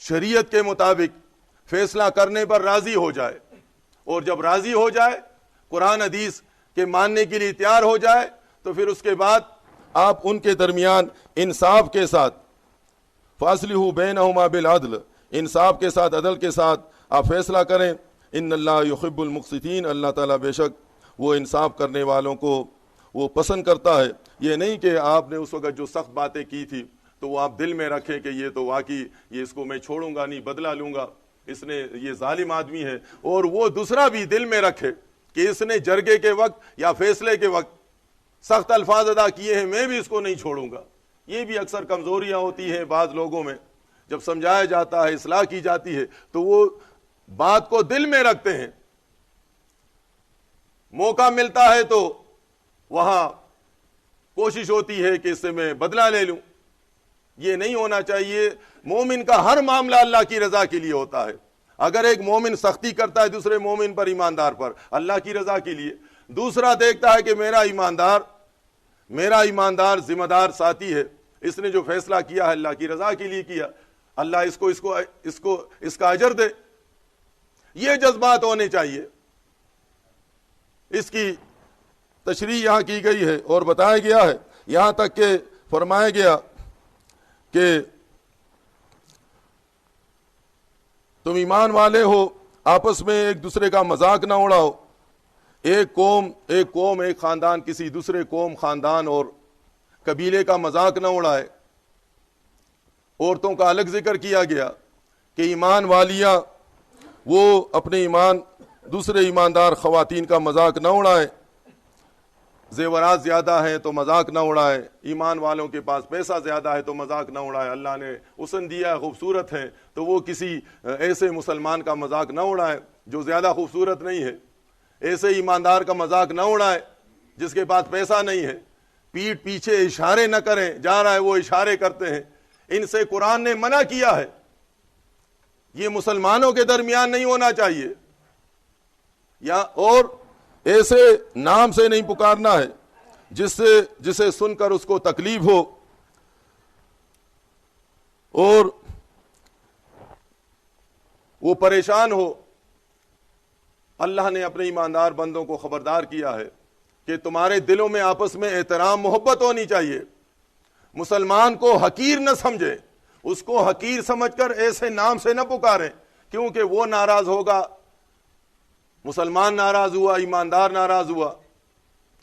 شریعت کے مطابق فیصلہ کرنے پر راضی ہو جائے، اور جب راضی ہو جائے، قرآن حدیث کے ماننے کے لیے تیار ہو جائے، تو پھر اس کے بعد آپ ان کے درمیان انصاف کے ساتھ فاصلحوا بینہما بالعدل، انصاف کے ساتھ، عدل کے ساتھ آپ فیصلہ کریں۔ ان اللہ یحب المقسطین، اللہ تعالیٰ بے شک وہ انصاف کرنے والوں کو وہ پسند کرتا ہے۔ یہ نہیں کہ آپ نے اس وقت جو سخت باتیں کی تھی تو وہ آپ دل میں رکھیں کہ یہ تو واقعی یہ اس کو میں چھوڑوں گا نہیں، بدلہ لوں گا، اس نے یہ ظالم آدمی ہے، اور وہ دوسرا بھی دل میں رکھے کہ اس نے جرگے کے وقت یا فیصلے کے وقت سخت الفاظ ادا کیے ہیں، میں بھی اس کو نہیں چھوڑوں گا۔ یہ بھی اکثر کمزوریاں ہوتی ہیں بعض لوگوں میں، جب سمجھایا جاتا ہے، اصلاح کی جاتی ہے تو وہ بات کو دل میں رکھتے ہیں، موقع ملتا ہے تو وہاں کوشش ہوتی ہے کہ اس سے میں بدلہ لے لوں۔ یہ نہیں ہونا چاہیے۔ مومن کا ہر معاملہ اللہ کی رضا کے لیے ہوتا ہے۔ اگر ایک مومن سختی کرتا ہے دوسرے مومن پر، ایماندار پر، اللہ کی رضا کے لیے، دوسرا دیکھتا ہے کہ میرا ایماندار ذمہ دار ساتھی ہے، اس نے جو فیصلہ کیا ہے اللہ کی رضا کے لیے کیا، اللہ اس کا اجر دے، یہ جذبات ہونے چاہیے۔ اس کی تشریح یہاں کی گئی ہے اور بتایا گیا ہے، یہاں تک کہ فرمایا گیا کہ تم ایمان والے ہو، آپس میں ایک دوسرے کا مذاق نہ اڑاؤ. ایک قوم ایک خاندان کسی دوسرے قوم خاندان اور قبیلے کا مذاق نہ اڑائے. عورتوں کا الگ ذکر کیا گیا کہ ایمان والیاں وہ اپنے دوسرے ایماندار خواتین کا مذاق نہ اڑائیں. زیورات زیادہ ہیں تو مذاق نہ اڑائیں. ایمان والوں کے پاس پیسہ زیادہ ہے تو مذاق نہ اڑائیں. اللہ نے حسن دیا ہے، خوبصورت ہیں، تو وہ کسی ایسے مسلمان کا مذاق نہ اڑائیں جو زیادہ خوبصورت نہیں ہے. ایسے ایماندار کا مذاق نہ اڑائیں جس کے پاس پیسہ نہیں ہے. پیٹھ پیچھے اشارے نہ کریں، جا رہا ہے وہ اشارے کرتے ہیں. ان سے قرآن نے منع کیا ہے. یہ مسلمانوں کے درمیان نہیں ہونا چاہیے. اور ایسے نام سے نہیں پکارنا ہے جسے سن کر اس کو تکلیف ہو اور وہ پریشان ہو. اللہ نے اپنے ایماندار بندوں کو خبردار کیا ہے کہ تمہارے دلوں میں آپس میں احترام محبت ہونی چاہیے. مسلمان کو حقیر نہ سمجھے، اس کو حقیر سمجھ کر ایسے نام سے نہ پکاریں، کیونکہ وہ ناراض ہوگا. مسلمان ناراض ہوا، ایماندار ناراض ہوا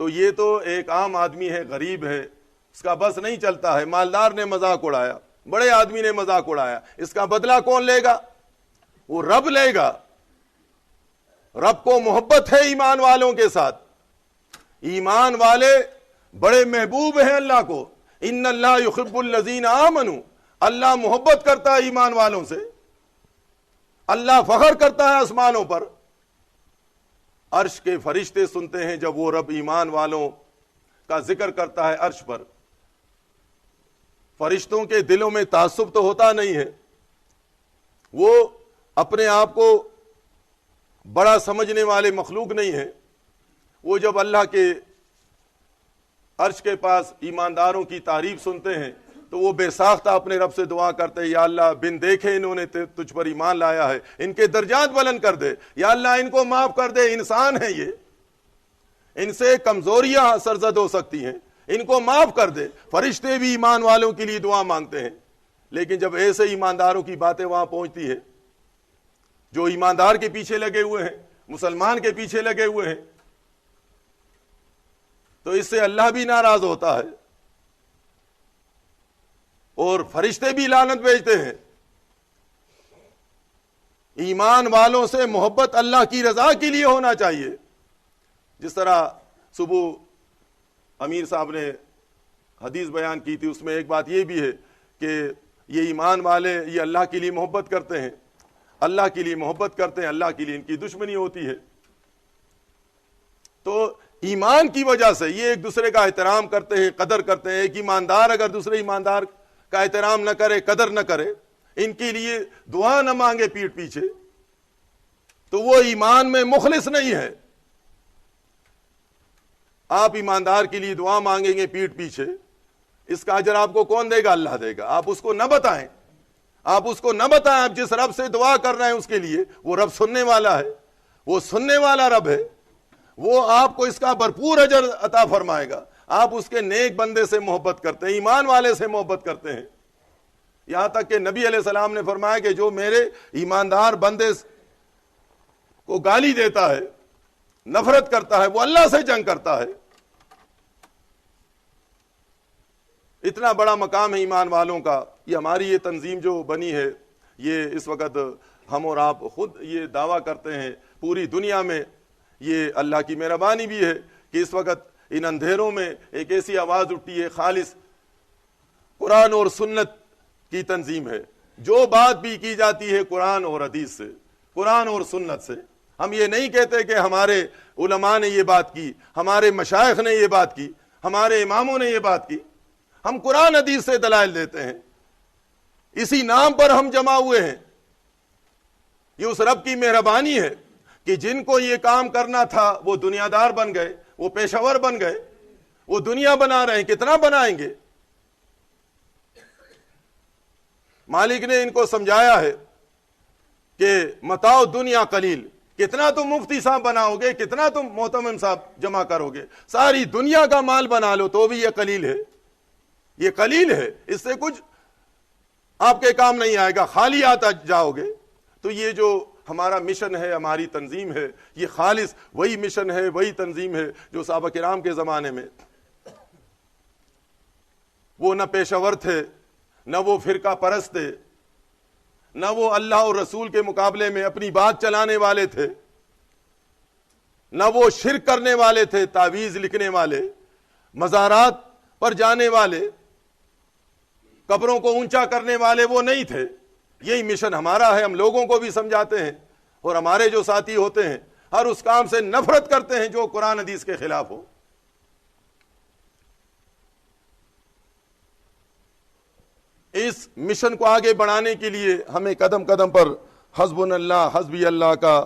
تو یہ تو ایک عام آدمی ہے، غریب ہے، اس کا بس نہیں چلتا ہے. مالدار نے مذاق اڑایا، بڑے آدمی نے مذاق اڑایا، اس کا بدلہ کون لے گا؟ وہ رب لے گا. رب کو محبت ہے ایمان والوں کے ساتھ. ایمان والے بڑے محبوب ہیں اللہ کو. ان اللہ یحب الذین آمنوا، اللہ محبت کرتا ہے ایمان والوں سے. اللہ فخر کرتا ہے آسمانوں پر. عرش کے فرشتے سنتے ہیں جب وہ رب ایمان والوں کا ذکر کرتا ہے عرش پر. فرشتوں کے دلوں میں تعصب تو ہوتا نہیں ہے، وہ اپنے آپ کو بڑا سمجھنے والے مخلوق نہیں ہیں. وہ جب اللہ کے عرش کے پاس ایمانداروں کی تعریف سنتے ہیں تو وہ بے ساختہ اپنے رب سے دعا کرتے ہیں، یا اللہ بن دیکھے انہوں نے تجھ پر ایمان لایا ہے، ان کے درجات بلند کر دے. یا اللہ ان کو معاف کر دے، انسان ہیں یہ، ان سے کمزوریاں سرزد ہو سکتی ہیں، ان کو معاف کر دے. فرشتے بھی ایمان والوں کے لیے دعا مانگتے ہیں. لیکن جب ایسے ایمانداروں کی باتیں وہاں پہنچتی ہے جو ایماندار کے پیچھے لگے ہوئے ہیں، مسلمان کے پیچھے لگے ہوئے ہیں، تو اس سے اللہ بھی ناراض ہوتا ہے اور فرشتے بھی لعنت بھیجتے ہیں. ایمان والوں سے محبت اللہ کی رضا کے لیے ہونا چاہیے. جس طرح صبح امیر صاحب نے حدیث بیان کی تھی، اس میں ایک بات یہ بھی ہے کہ یہ ایمان والے یہ اللہ کے لیے محبت کرتے ہیں، اللہ کے لیے محبت کرتے ہیں، اللہ کے لیے ان کی دشمنی ہوتی ہے. تو ایمان کی وجہ سے یہ ایک دوسرے کا احترام کرتے ہیں، قدر کرتے ہیں. ایک ایماندار اگر دوسرے ایماندار کا احترام نہ کرے، قدر نہ کرے، ان کے لیے دعا نہ مانگے پیٹھ پیچھے، تو وہ ایمان میں مخلص نہیں ہے. آپ ایماندار کے لیے دعا مانگیں گے پیٹھ پیچھے، اس کا اجر آپ کو کون دے گا؟ اللہ دے گا. آپ اس کو نہ بتائیں، آپ اس کو نہ بتائیں. آپ جس رب سے دعا کر رہے ہیں اس کے لیے، وہ رب سننے والا ہے، وہ سننے والا رب ہے، وہ آپ کو اس کا بھرپور اجر عطا فرمائے گا. آپ اس کے نیک بندے سے محبت کرتے ہیں، ایمان والے سے محبت کرتے ہیں. یہاں تک کہ نبی علیہ السلام نے فرمایا کہ جو میرے ایماندار بندے کو گالی دیتا ہے، نفرت کرتا ہے، وہ اللہ سے جنگ کرتا ہے. اتنا بڑا مقام ہے ایمان والوں کا. یہ ہماری یہ تنظیم جو بنی ہے، یہ اس وقت ہم اور آپ خود یہ دعویٰ کرتے ہیں پوری دنیا میں. یہ اللہ کی مہربانی بھی ہے کہ اس وقت ان اندھیروں میں ایک ایسی آواز اٹھی ہے، خالص قرآن اور سنت کی تنظیم ہے. جو بات بھی کی جاتی ہے قرآن اور حدیث سے، قرآن اور سنت سے. ہم یہ نہیں کہتے کہ ہمارے علماء نے یہ بات کی، ہمارے مشائخ نے یہ بات کی، ہمارے اماموں نے یہ بات کی. ہم قرآن حدیث سے دلائل دیتے ہیں. اسی نام پر ہم جمع ہوئے ہیں. یہ اس رب کی مہربانی ہے کہ جن کو یہ کام کرنا تھا وہ دنیا دار بن گئے، وہ پیشہ ور بن گئے، وہ دنیا بنا رہے ہیں. کتنا بنائیں گے؟ مالک نے ان کو سمجھایا ہے کہ متاع دنیا قلیل. کتنا تم مفتی صاحب بناؤ گے، کتنا تم محتمم صاحب جمع کرو گے؟ ساری دنیا کا مال بنا لو تو بھی یہ قلیل ہے. یہ قلیل ہے، اس سے کچھ آپ کے کام نہیں آئے گا، خالی آتا جاؤ گے. تو یہ جو ہمارا مشن ہے، ہماری تنظیم ہے، یہ خالص وہی مشن ہے، وہی تنظیم ہے جو صحابہ کرام کے زمانے میں وہ نہ پیشہ ور تھے، نہ وہ فرقہ پرست تھے، نہ وہ اللہ اور رسول کے مقابلے میں اپنی بات چلانے والے تھے، نہ وہ شرک کرنے والے تھے، تعویذ لکھنے والے، مزارات پر جانے والے، قبروں کو اونچا کرنے والے وہ نہیں تھے۔ یہی مشن ہمارا ہے، ہم لوگوں کو بھی سمجھاتے ہیں، اور ہمارے جو ساتھی ہوتے ہیں ہر اس کام سے نفرت کرتے ہیں جو قرآن حدیث کے خلاف ہو۔ اس مشن کو آگے بڑھانے کے لیے ہمیں قدم قدم پر حسبنا اللہ حسبی اللہ کا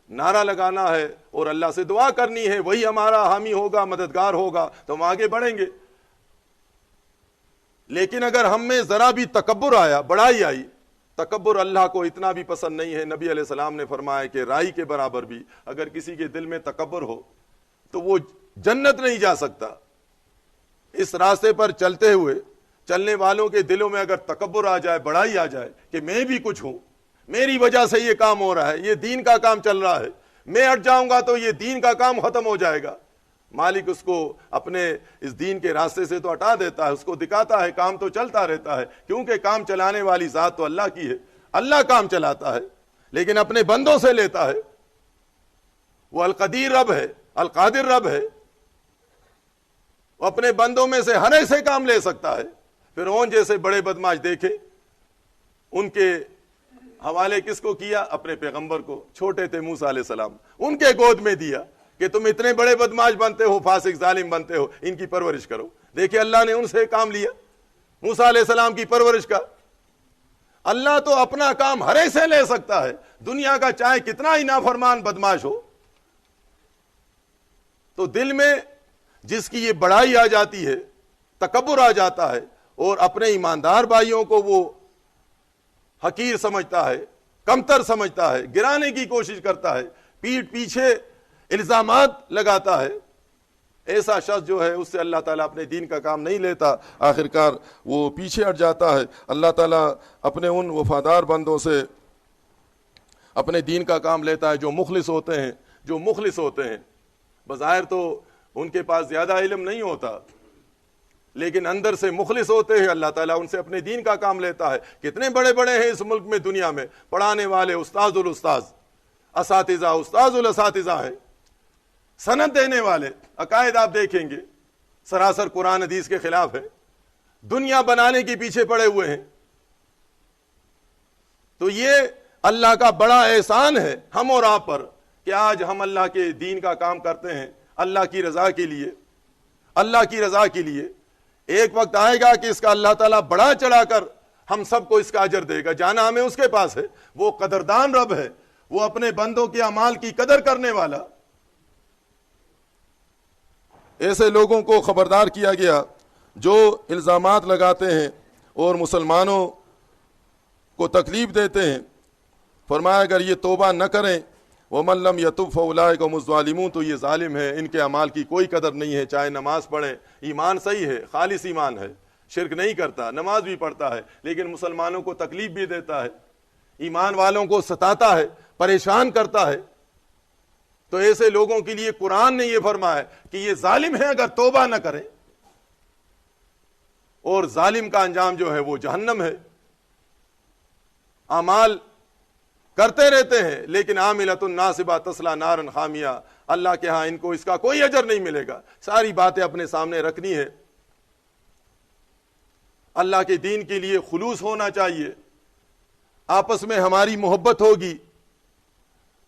نعرہ لگانا ہے اور اللہ سے دعا کرنی ہے، وہی ہمارا حامی ہوگا، مددگار ہوگا تو ہم آگے بڑھیں گے۔ لیکن اگر ہم میں ذرا بھی تکبر آیا، بڑائی آئی، تکبر اللہ کو اتنا بھی پسند نہیں ہے۔ نبی علیہ السلام نے فرمایا کہ رائی کے برابر بھی اگر کسی کے دل میں تکبر ہو تو وہ جنت نہیں جا سکتا۔ اس راستے پر چلتے ہوئے چلنے والوں کے دلوں میں اگر تکبر آ جائے، بڑائی آ جائے کہ میں بھی کچھ ہوں، میری وجہ سے یہ کام ہو رہا ہے، یہ دین کا کام چل رہا ہے، میں ہٹ جاؤں گا تو یہ دین کا کام ختم ہو جائے گا، مالک اس کو اپنے اس دین کے راستے سے تو ہٹا دیتا ہے، اس کو دکھاتا ہے کام تو چلتا رہتا ہے، کیونکہ کام چلانے والی ذات تو اللہ کی ہے، اللہ کام چلاتا ہے لیکن اپنے بندوں سے لیتا ہے۔ وہ القدیر رب ہے، القادر رب ہے، وہ اپنے بندوں میں سے ہر ایسے کام لے سکتا ہے۔ فرعون جیسے بڑے بدماش دیکھے، ان کے حوالے کس کو کیا؟ اپنے پیغمبر کو، چھوٹے تھے موسیٰ علیہ السلام، ان کے گود میں دیا کہ تم اتنے بڑے بدماش بنتے ہو، فاسق ظالم بنتے ہو، ان کی پرورش کرو۔ دیکھیں اللہ نے ان سے کام لیا، موسیٰ علیہ السلام کی پرورش کا۔ اللہ تو اپنا کام ہر ایسے لے سکتا ہے، دنیا کا چاہے کتنا ہی نافرمان بدماش ہو۔ تو دل میں جس کی یہ بڑائی آ جاتی ہے، تکبر آ جاتا ہے، اور اپنے ایماندار بھائیوں کو وہ حقیر سمجھتا ہے، کمتر سمجھتا ہے، گرانے کی کوشش کرتا ہے، پیٹھ پیچھے الزامات لگاتا ہے، ایسا شخص جو ہے اس سے اللہ تعالیٰ اپنے دین کا کام نہیں لیتا، آخرکار وہ پیچھے ہٹ جاتا ہے۔ اللہ تعالیٰ اپنے ان وفادار بندوں سے اپنے دین کا کام لیتا ہے جو مخلص ہوتے ہیں، جو مخلص ہوتے ہیں۔ بظاہر تو ان کے پاس زیادہ علم نہیں ہوتا لیکن اندر سے مخلص ہوتے ہیں، اللہ تعالیٰ ان سے اپنے دین کا کام لیتا ہے۔ کتنے بڑے بڑے ہیں اس ملک میں، دنیا میں پڑھانے والے، استاذ الاستاذ، اساتذہ، استاذ الاساتذہ ہیں، سند دینے والے، عقائد آپ دیکھیں گے سراسر قرآن حدیث کے خلاف ہے، دنیا بنانے کے پیچھے پڑے ہوئے ہیں۔ تو یہ اللہ کا بڑا احسان ہے ہم اور آپ پر کہ آج ہم اللہ کے دین کا کام کرتے ہیں، اللہ کی رضا کے لیے، اللہ کی رضا کے لیے۔ ایک وقت آئے گا کہ اس کا اللہ تعالیٰ بڑا چڑھا کر ہم سب کو اس کا اجر دے گا، جانا ہمیں اس کے پاس ہے۔ وہ قدردان رب ہے، وہ اپنے بندوں کے اعمال کی قدر کرنے والا۔ ایسے لوگوں کو خبردار کیا گیا جو الزامات لگاتے ہیں اور مسلمانوں کو تکلیف دیتے ہیں۔ فرمایا اگر یہ توبہ نہ کریں، وَمَن لَّمْ يَتُبْ فَأُولَٰئِكَ هُمُ الظَّالِمُونَ، تو یہ ظالم ہے، ان کے اعمال کی کوئی قدر نہیں ہے، چاہے نماز پڑھیں، ایمان صحیح ہے، خالص ایمان ہے، شرک نہیں کرتا، نماز بھی پڑھتا ہے لیکن مسلمانوں کو تکلیف بھی دیتا ہے، ایمان والوں کو ستاتا ہے، پریشان کرتا ہے۔ تو ایسے لوگوں کے لیے قرآن نے یہ فرمایا کہ یہ ظالم ہے اگر توبہ نہ کریں، اور ظالم کا انجام جو ہے وہ جہنم ہے۔ اعمال کرتے رہتے ہیں لیکن عاملۃ ناصبہ تصلی نارا حامیہ، اللہ کے ہاں ان کو اس کا کوئی اجر نہیں ملے گا۔ ساری باتیں اپنے سامنے رکھنی ہے، اللہ کے دین کے لیے خلوص ہونا چاہیے، آپس میں ہماری محبت ہوگی،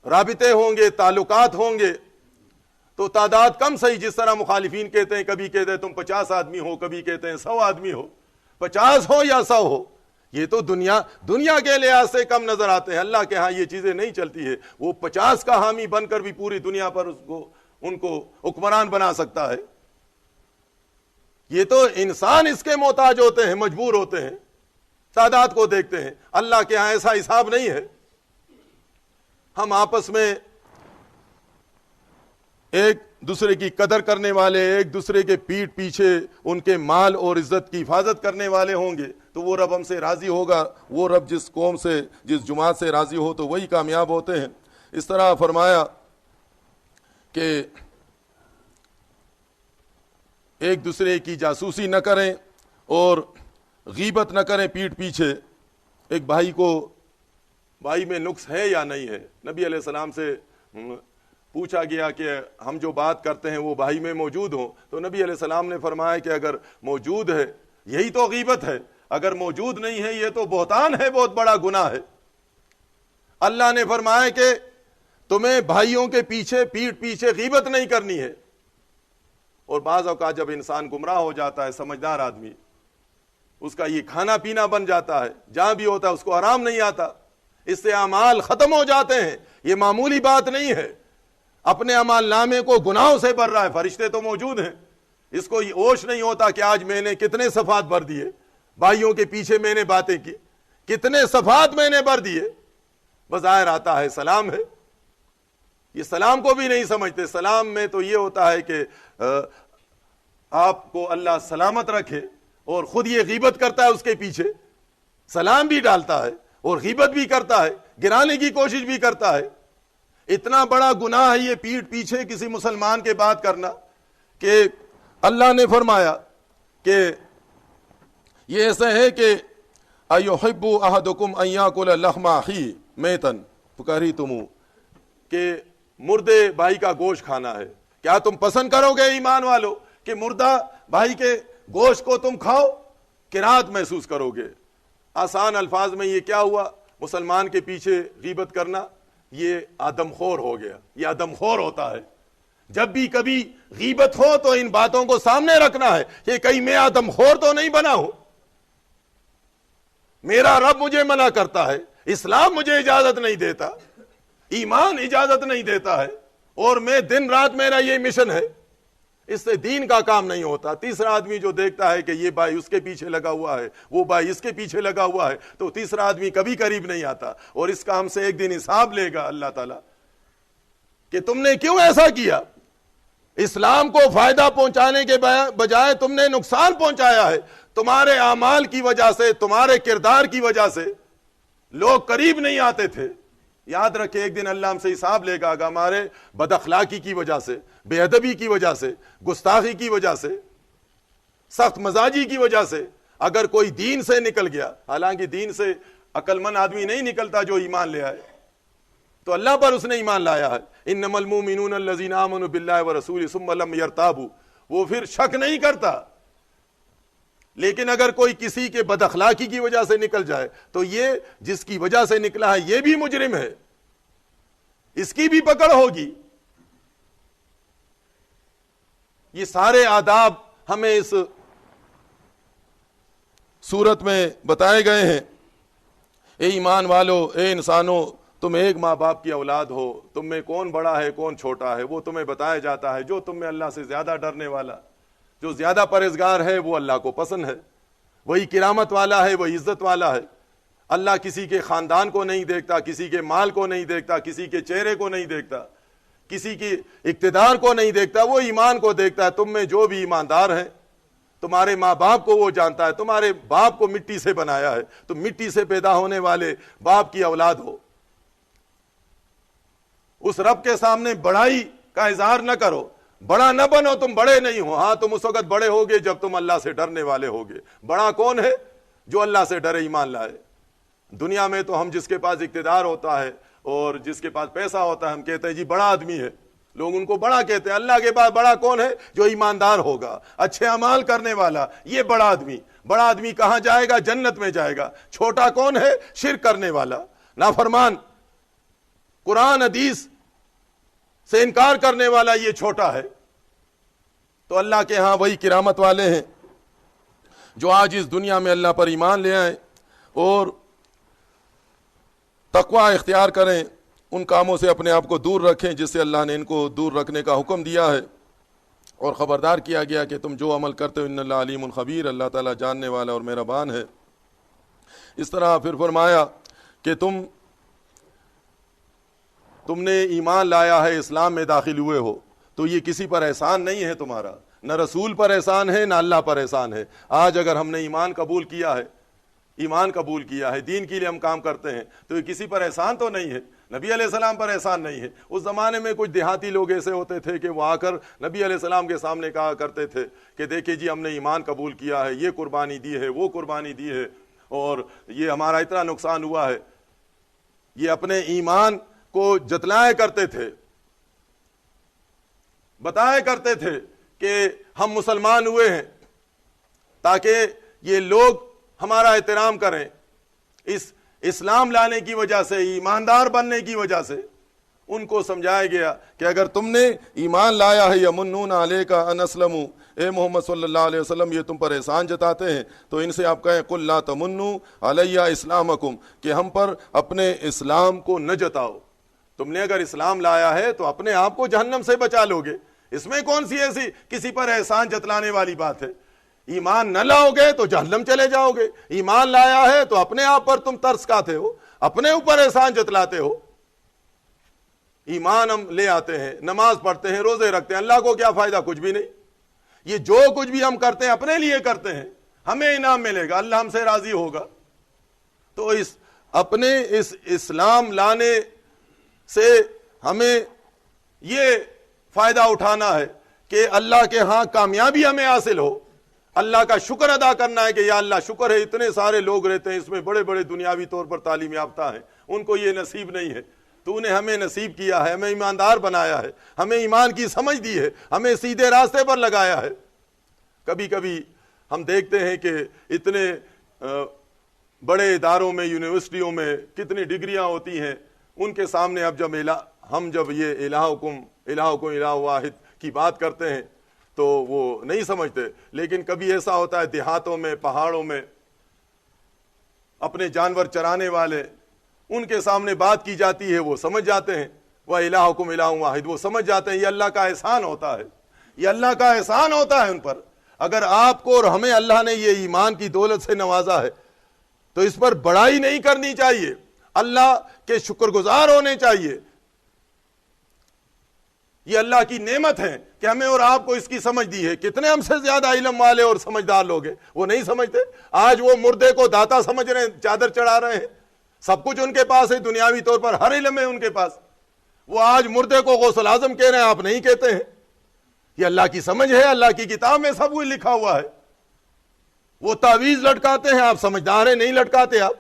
رابطے ہوں گے، تعلقات ہوں گے، تو تعداد کم صحیح، جس طرح مخالفین کہتے ہیں، کبھی کہتے ہیں تم 50 آدمی ہو، کبھی کہتے ہیں 100 آدمی ہو، 50 ہو یا 100 ہو، یہ تو دنیا کے لحاظ سے کم نظر آتے ہیں۔ اللہ کے ہاں یہ چیزیں نہیں چلتی ہے، وہ 50 کا حامی بن کر بھی پوری دنیا پر ان کو حکمران بنا سکتا ہے۔ یہ تو انسان اس کے محتاج ہوتے ہیں، مجبور ہوتے ہیں، تعداد کو دیکھتے ہیں۔ اللہ کے ہاں ایسا حساب نہیں ہے۔ ہم آپس میں ایک دوسرے کی قدر کرنے والے، ایک دوسرے کے پیٹھ پیچھے ان کے مال اور عزت کی حفاظت کرنے والے ہوں گے تو وہ رب ہم سے راضی ہوگا۔ وہ رب جس قوم سے، جس جماعت سے راضی ہو تو وہی کامیاب ہوتے ہیں۔ اس طرح فرمایا کہ ایک دوسرے کی جاسوسی نہ کریں اور غیبت نہ کریں پیٹھ پیچھے۔ ایک بھائی میں نقص ہے یا نہیں ہے؟ نبی علیہ السلام سے پوچھا گیا کہ ہم جو بات کرتے ہیں وہ بھائی میں موجود ہوں، تو نبی علیہ السلام نے فرمایا کہ اگر موجود ہے یہی تو غیبت ہے، اگر موجود نہیں ہے یہ تو بہتان ہے، بہت بڑا گناہ ہے۔ اللہ نے فرمایا کہ تمہیں بھائیوں کے پیچھے، پیٹھ پیچھے غیبت نہیں کرنی ہے۔ اور بعض اوقات جب انسان گمراہ ہو جاتا ہے، سمجھدار آدمی، اس کا یہ کھانا پینا بن جاتا ہے، جہاں بھی ہوتا ہے اس کو آرام نہیں آتا، اس سے اعمال ختم ہو جاتے ہیں۔ یہ معمولی بات نہیں ہے، اپنے اعمال نامے کو گناہوں سے بھر رہا ہے، فرشتے تو موجود ہیں، اس کو یہ ہوش نہیں ہوتا کہ آج میں نے کتنے صفحات بھر دیے، بھائیوں کے پیچھے میں نے باتیں کی، کتنے صفحات میں نے بھر دیے۔ بظاہر آتا ہے سلام ہے، یہ سلام کو بھی نہیں سمجھتے۔ سلام میں تو یہ ہوتا ہے کہ آپ کو اللہ سلامت رکھے، اور خود یہ غیبت کرتا ہے اس کے پیچھے، سلام بھی ڈالتا ہے اور غیبت بھی کرتا ہے، گرانے کی کوشش بھی کرتا ہے۔ اتنا بڑا گناہ ہے یہ پیٹھ پیچھے کسی مسلمان کے بات کرنا، کہ اللہ نے فرمایا کہ یہ ایسا ہے کہ ایحب احدکم ان یاکل لحم اخیہ میتا فکرہتموہ، کہ مردے بھائی کا گوشت کھانا ہے۔ کیا تم پسند کرو گے ایمان والو کہ مردہ بھائی کے گوشت کو تم کھاؤ؟ کراہت محسوس کرو گے۔ آسان الفاظ میں یہ کیا ہوا؟ مسلمان کے پیچھے غیبت کرنا یہ آدم خور ہو گیا، یہ آدم خور ہوتا ہے۔ جب بھی کبھی غیبت ہو تو ان باتوں کو سامنے رکھنا ہے کہ کہیں میں آدم خور تو نہیں بنا ہوں۔ میرا رب مجھے منع کرتا ہے، اسلام مجھے اجازت نہیں دیتا، ایمان اجازت نہیں دیتا ہے، اور میں دن رات میرا یہ مشن ہے، اس سے دین کا کام نہیں ہوتا۔ تیسرا آدمی جو دیکھتا ہے کہ یہ بھائی اس کے پیچھے لگا ہوا ہے، وہ بھائی اس کے پیچھے لگا ہوا ہے، تو تیسرا آدمی کبھی قریب نہیں آتا، اور اس کا ہم سے ایک دن حساب لے گا اللہ تعالیٰ کہ تم نے کیوں ایسا کیا؟ اسلام کو فائدہ پہنچانے کے بجائے تم نے نقصان پہنچایا ہے۔ تمہارے اعمال کی وجہ سے، تمہارے کردار کی وجہ سے لوگ قریب نہیں آتے تھے۔ یاد رکھے ایک دن اللہ ہم سے حساب لے گا، اگر ہمارے بد اخلاقی کی وجہ سے، بے ادبی کی وجہ سے، گستاخی کی وجہ سے، سخت مزاجی کی وجہ سے اگر کوئی دین سے نکل گیا، حالانکہ دین سے عقل مند آدمی نہیں نکلتا جو ایمان لے آئے، تو اللہ پر اس نے ایمان لایا ہے۔ انما المؤمنون الذین آمنوا باللہ ورسولہ ثم لم یرتابوا، وہ پھر شک نہیں کرتا۔ لیکن اگر کوئی کسی کے بد اخلاقی کی وجہ سے نکل جائے تو یہ جس کی وجہ سے نکلا ہے یہ بھی مجرم ہے، اس کی بھی پکڑ ہوگی۔ یہ سارے آداب ہمیں اس صورت میں بتائے گئے ہیں۔ اے ایمان والو، اے انسانوں، تم ایک ماں باپ کی اولاد ہو، تم میں کون بڑا ہے کون چھوٹا ہے وہ تمہیں بتایا جاتا ہے۔ جو تم میں اللہ سے زیادہ ڈرنے والا، جو زیادہ پرہیزگار ہے وہ اللہ کو پسند ہے، وہی کرامت والا ہے، وہی عزت والا ہے۔ اللہ کسی کے خاندان کو نہیں دیکھتا، کسی کے مال کو نہیں دیکھتا، کسی کے چہرے کو نہیں دیکھتا، کسی کی اقتدار کو نہیں دیکھتا، وہ ایمان کو دیکھتا ہے۔ تم میں جو بھی ایماندار ہیں، تمہارے ماں باپ کو وہ جانتا ہے، تمہارے باپ کو مٹی سے بنایا ہے، تم مٹی سے پیدا ہونے والے باپ کی اولاد ہو۔ اس رب کے سامنے بڑائی کا اظہار نہ کرو، بڑا نہ بنو، تم بڑے نہیں ہو۔ ہاں تم اس وقت بڑے ہوگے جب تم اللہ سے ڈرنے والے ہوگے۔ بڑا کون ہے؟ جو اللہ سے ڈرے، ایمان لائے۔ دنیا میں تو ہم جس کے پاس اقتدار ہوتا ہے اور جس کے پاس پیسہ ہوتا ہے ہم کہتے ہیں جی بڑا آدمی ہے، لوگ ان کو بڑا کہتے ہیں۔ اللہ کے پاس بڑا کون ہے؟ جو ایماندار ہوگا، اچھے اعمال کرنے والا، یہ بڑا آدمی۔ بڑا آدمی کہاں جائے گا؟ جنت میں جائے گا۔ چھوٹا کون ہے؟ شرک کرنے والا، نافرمان، قرآن حدیث سے انکار کرنے والا، یہ چھوٹا ہے۔ تو اللہ کے ہاں وہی کرامت والے ہیں جو آج اس دنیا میں اللہ پر ایمان لے آئیں اور تقوی اختیار کریں، ان کاموں سے اپنے آپ کو دور رکھیں جس سے اللہ نے ان کو دور رکھنے کا حکم دیا ہے، اور خبردار کیا گیا کہ تم جو عمل کرتے ہو ان اللہ علیم خبیر، اللہ تعالیٰ جاننے والا اور مہربان ہے۔ اس طرح پھر فرمایا کہ تم نے ایمان لایا ہے، اسلام میں داخل ہوئے ہو، تو یہ کسی پر احسان نہیں ہے تمہارا، نہ رسول پر احسان ہے نہ اللہ پر احسان ہے۔ آج اگر ہم نے ایمان قبول کیا ہے، دین کے لیے ہم کام کرتے ہیں، تو یہ کسی پر احسان تو نہیں ہے، نبی علیہ السلام پر احسان نہیں ہے۔ اس زمانے میں کچھ دیہاتی لوگ ایسے ہوتے تھے کہ وہ آ کر نبی علیہ السلام کے سامنے کہا کرتے تھے کہ دیکھیں جی ہم نے ایمان قبول کیا ہے، یہ قربانی دی ہے، وہ قربانی دی ہے، اور یہ ہمارا اتنا نقصان ہوا ہے۔ یہ اپنے ایمان کو جتلایا کرتے تھے، بتایا کرتے تھے کہ ہم مسلمان ہوئے ہیں، تاکہ یہ لوگ ہمارا احترام کریں۔ اس اسلام لانے کی وجہ سے، ایماندار بننے کی وجہ سے ان کو سمجھایا گیا کہ اگر تم نے ایمان لایا ہے، یمنون علیک ان اسلموا، اے محمد صلی اللہ علیہ وسلم یہ تم پر احسان جتاتے ہیں، تو ان سے آپ کہیں قل لا تمنوا علی اسلامکم، کہ ہم پر اپنے اسلام کو نہ جتاؤ۔ تم نے اگر اسلام لایا ہے تو اپنے آپ کو جہنم سے بچا لو گے، اس میں کون سی ایسی کسی پر احسان جتلانے والی بات ہے؟ ایمان نہ لاؤ گے تو جہنم چلے جاؤ گے، ایمان لایا ہے تو اپنے آپ پر تم ترس کھاتے ہو، اپنے اوپر احسان جتلاتے ہو۔ ایمان ہم لے آتے ہیں، نماز پڑھتے ہیں، روزے رکھتے ہیں، اللہ کو کیا فائدہ؟ کچھ بھی نہیں۔ یہ جو کچھ بھی ہم کرتے ہیں اپنے لیے کرتے ہیں، ہمیں انعام ملے گا، اللہ ہم سے راضی ہوگا۔ تو اپنے اس اسلام لانے سے ہمیں یہ فائدہ اٹھانا ہے کہ اللہ کے ہاں کامیابی ہمیں حاصل ہو، اللہ کا شکر ادا کرنا ہے کہ یا اللہ شکر ہے اتنے سارے لوگ رہتے ہیں، اس میں بڑے بڑے دنیاوی طور پر تعلیم یافتہ ہیں، ان کو یہ نصیب نہیں ہے، تو نے ہمیں نصیب کیا ہے، ہمیں ایماندار بنایا ہے، ہمیں ایمان کی سمجھ دی ہے، ہمیں سیدھے راستے پر لگایا ہے۔ کبھی کبھی ہم دیکھتے ہیں کہ اتنے بڑے اداروں میں، یونیورسٹیوں میں کتنی ڈگریاں ہوتی ہیں، ان کے سامنے اب جب یہ الہکم الہ واحد کی بات کرتے ہیں تو وہ نہیں سمجھتے۔ لیکن کبھی ایسا ہوتا ہے دیہاتوں میں، پہاڑوں میں، اپنے جانور چرانے والے، ان کے سامنے بات کی جاتی ہے، وہ سمجھ جاتے ہیں، وہ الہکم الہ واحد، وہ سمجھ جاتے ہیں یہ اللہ کا احسان ہوتا ہے، یہ اللہ کا احسان ہوتا ہے ان پر۔ اگر آپ کو اور ہمیں اللہ نے یہ ایمان کی دولت سے نوازا ہے تو اس پر بڑائی نہیں کرنی چاہیے، اللہ کے شکر گزار ہونے چاہیے۔ یہ اللہ کی نعمت ہے کہ ہمیں اور آپ کو اس کی سمجھ دی ہے۔ کتنے ہم سے زیادہ علم والے اور سمجھدار لوگ ہیں، وہ نہیں سمجھتے۔ آج وہ مردے کو داتا سمجھ رہے ہیں، چادر چڑھا رہے ہیں، سب کچھ ان کے پاس ہے، دنیاوی طور پر ہر علم ہے ان کے پاس، وہ آج مردے کو غوث الاعظم کہہ رہے ہیں، آپ نہیں کہتے ہیں۔ یہ اللہ کی سمجھ ہے، اللہ کی کتاب میں سب کچھ لکھا ہوا ہے۔ وہ تعویذ لٹکاتے ہیں، آپ سمجھدار ہیں، نہیں لٹکاتے آپ۔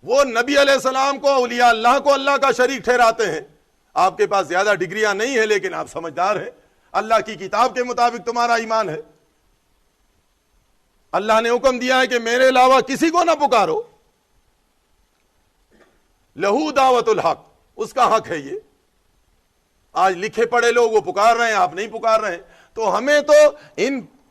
وہ نبی علیہ السلام کو، اولیاء اللہ کو اللہ کا شریک ٹھہراتے ہیں۔ آپ کے پاس زیادہ ڈگریاں نہیں ہیں لیکن آپ سمجھدار ہیں، اللہ کی کتاب کے مطابق تمہارا ایمان ہے۔ اللہ نے حکم دیا ہے کہ میرے علاوہ کسی کو نہ پکارو، لہو دعوت الحق، اس کا حق ہے یہ۔ آج لکھے پڑھے لوگ وہ پکار رہے ہیں، آپ نہیں پکار رہے ہیں۔ تو ہمیں تو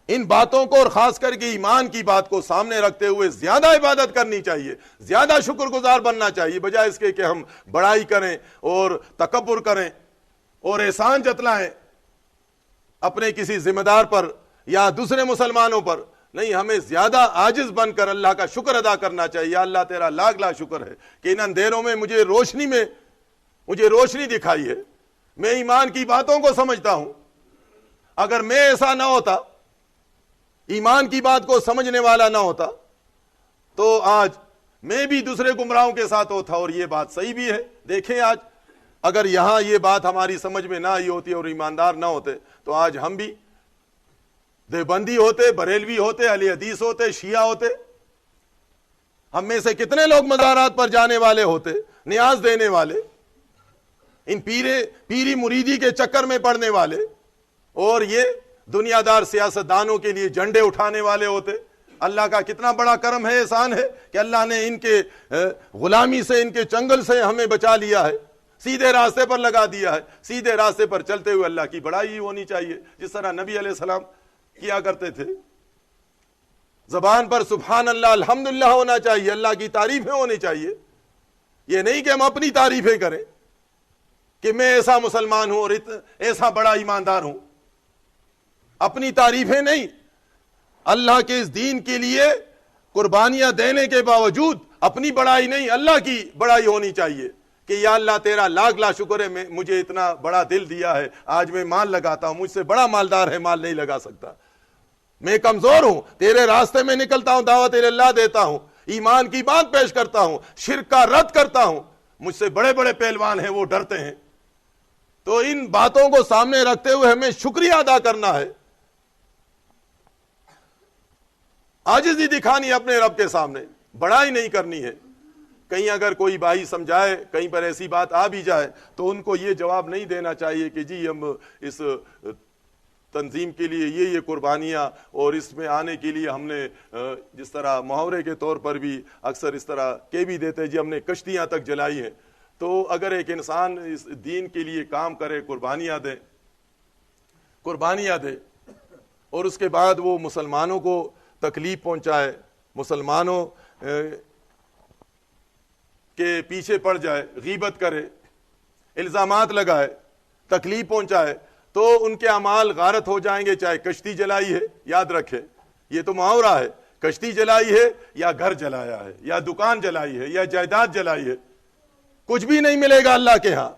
ان باتوں کو اور خاص کر کے ایمان کی بات کو سامنے رکھتے ہوئے زیادہ عبادت کرنی چاہیے، زیادہ شکر گزار بننا چاہیے، بجائے اس کے کہ ہم بڑائی کریں اور تکبر کریں اور احسان جتلائیں اپنے کسی ذمہ دار پر یا دوسرے مسلمانوں پر۔ نہیں، ہمیں زیادہ عاجز بن کر اللہ کا شکر ادا کرنا چاہیے۔ اللہ تیرا لاکھ لاکھ شکر ہے کہ ان اندھیروں میں مجھے روشنی دکھائی ہے، میں ایمان کی باتوں کو سمجھتا ہوں۔ اگر میں ایسا نہ ہوتا، ایمان کی بات کو سمجھنے والا نہ ہوتا، تو آج میں بھی دوسرے گمراہوں کے ساتھ ہوتا۔ اور یہ بات صحیح بھی ہے۔ دیکھیں آج اگر یہاں یہ بات ہماری سمجھ میں نہ آئی ہوتی اور ایماندار نہ ہوتے تو آج ہم بھی دیوبندی ہوتے، بریلوی ہوتے، اہل حدیث ہوتے، شیعہ ہوتے۔ ہم میں سے کتنے لوگ مزارات پر جانے والے ہوتے، نیاز دینے والے، ان پیری مریدی کے چکر میں پڑنے والے، اور یہ دنیا دار سیاستدانوں کے لیے جھنڈے اٹھانے والے ہوتے۔ اللہ کا کتنا بڑا کرم ہے، احسان ہے کہ اللہ نے ان کے غلامی سے، ان کے چنگل سے ہمیں بچا لیا ہے، سیدھے راستے پر لگا دیا ہے۔ سیدھے راستے پر چلتے ہوئے اللہ کی بڑائی ہونی چاہیے، جس طرح نبی علیہ السلام کیا کرتے تھے۔ زبان پر سبحان اللہ، الحمدللہ ہونا چاہیے، اللہ کی تعریفیں ہونی چاہیے۔ یہ نہیں کہ ہم اپنی تعریفیں کریں کہ میں ایسا مسلمان ہوں اور ایسا بڑا ایماندار ہوں، اپنی تعریفیں نہیں، اللہ کے اس دین کے لیے قربانیاں دینے کے باوجود اپنی بڑائی نہیں، اللہ کی بڑائی ہونی چاہیے کہ یا اللہ تیرا لاکھ لاکھ شکر ہے مجھے اتنا بڑا دل دیا ہے, آج میں مال لگاتا ہوں, مجھ سے بڑا مالدار ہے مال نہیں لگا سکتا, میں کمزور ہوں, تیرے راستے میں نکلتا ہوں, دعوت اللہ دیتا ہوں, ایمان کی بات پیش کرتا ہوں, شرک کا رد کرتا ہوں, مجھ سے بڑے بڑے پہلوان ہیں وہ ڈرتے ہیں. تو ان باتوں کو سامنے رکھتے ہوئے ہمیں شکریہ ادا کرنا ہے, عاجزی دکھانی ہے اپنے رب کے سامنے, بڑائی نہیں کرنی ہے. کہیں اگر کوئی بھائی سمجھائے, کہیں پر ایسی بات آ بھی جائے تو ان کو یہ جواب نہیں دینا چاہیے کہ جی ہم اس تنظیم کے لیے یہ قربانیاں اور اس میں آنے کے لیے ہم نے جس طرح محاورے کے طور پر بھی اکثر اس طرح کہہ بھی دیتے جی ہم نے کشتیاں تک جلائی ہیں. تو اگر ایک انسان اس دین کے لیے کام کرے, قربانیاں دے اور اس کے بعد وہ مسلمانوں کو تکلیف پہنچائے, مسلمانوں کے پیچھے پڑ جائے, غیبت کرے, الزامات لگائے, تکلیف پہنچائے, تو ان کے اعمال غارت ہو جائیں گے. چاہے کشتی جلائی ہے, یاد رکھے یہ تو محاورہ ہے, کشتی جلائی ہے یا گھر جلایا ہے یا دکان جلائی ہے یا جائیداد جلائی ہے, کچھ بھی نہیں ملے گا اللہ کے ہاں,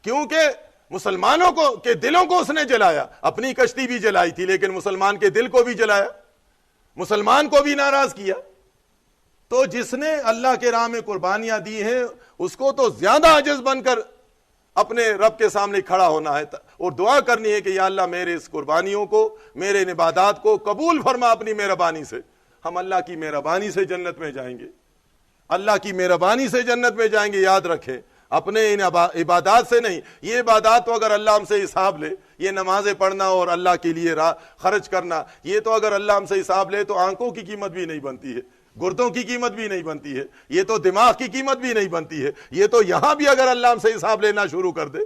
کیونکہ مسلمانوں کو کے دلوں کو اس نے جلایا. اپنی کشتی بھی جلائی تھی لیکن مسلمان کے دل کو بھی جلایا, مسلمان کو بھی ناراض کیا. تو جس نے اللہ کے راہ میں قربانیاں دی ہیں اس کو تو زیادہ عاجز بن کر اپنے رب کے سامنے کھڑا ہونا ہے اور دعا کرنی ہے کہ یا اللہ میرے اس قربانیوں کو, میرے عبادات کو قبول فرما اپنی مہربانی سے. ہم اللہ کی مہربانی سے جنت میں جائیں گے, اللہ کی مہربانی سے جنت میں جائیں گے. یاد رکھیں, اپنے ان عبادات سے نہیں. یہ عبادات تو اگر اللہ ہم سے حساب لے, یہ نمازیں پڑھنا اور اللہ کے لیے خرچ کرنا, یہ تو اگر اللہ ہم سے حساب لے تو آنکھوں کی قیمت بھی نہیں بنتی ہے, گردوں کی قیمت بھی نہیں بنتی ہے, یہ تو دماغ کی قیمت بھی نہیں بنتی ہے. یہ تو یہاں بھی اگر اللہ ہم سے حساب لینا شروع کر دے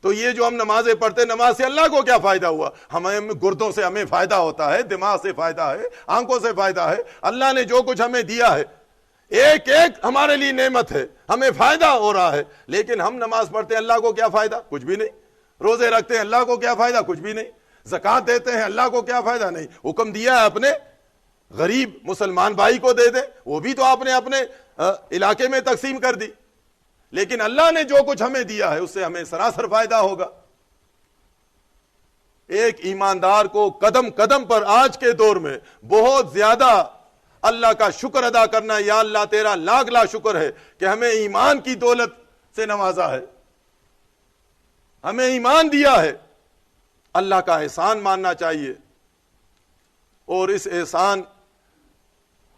تو یہ جو ہم نمازیں پڑھتے, نماز سے اللہ کو کیا فائدہ ہوا؟ ہمیں گردوں سے ہمیں فائدہ ہوتا ہے, دماغ سے فائدہ ہے, آنکھوں سے فائدہ ہے. اللہ نے جو کچھ ہمیں دیا ہے ایک ایک ہمارے لیے نعمت ہے, ہمیں فائدہ ہو رہا ہے. لیکن ہم نماز پڑھتے ہیں, اللہ کو کیا فائدہ؟ کچھ بھی نہیں. روزے رکھتے ہیں, اللہ کو کیا فائدہ؟ کچھ بھی نہیں. زکوٰۃ دیتے ہیں, اللہ کو کیا فائدہ؟ نہیں. حکم دیا ہے اپنے غریب مسلمان بھائی کو دے دے, وہ بھی تو آپ نے اپنے علاقے میں تقسیم کر دی. لیکن اللہ نے جو کچھ ہمیں دیا ہے اس سے ہمیں سراسر فائدہ ہوگا. ایک ایماندار کو قدم قدم پر آج کے دور میں بہت زیادہ اللہ کا شکر ادا کرنا. یا اللہ تیرا لاکھ لاکھ شکر ہے کہ ہمیں ایمان کی دولت سے نوازا ہے, ہمیں ایمان دیا ہے. اللہ کا احسان ماننا چاہیے اور اس احسان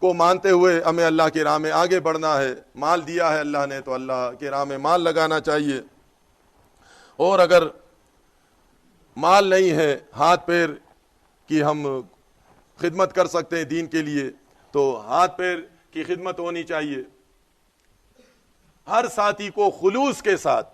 کو مانتے ہوئے ہمیں اللہ کی راہ میں آگے بڑھنا ہے. مال دیا ہے اللہ نے تو اللہ کی راہ میں مال لگانا چاہیے. اور اگر مال نہیں ہے, ہاتھ پیر کی ہم خدمت کر سکتے ہیں دین کے لیے, تو ہاتھ پیر کی خدمت ہونی چاہیے. ہر ساتھی کو خلوص کے ساتھ,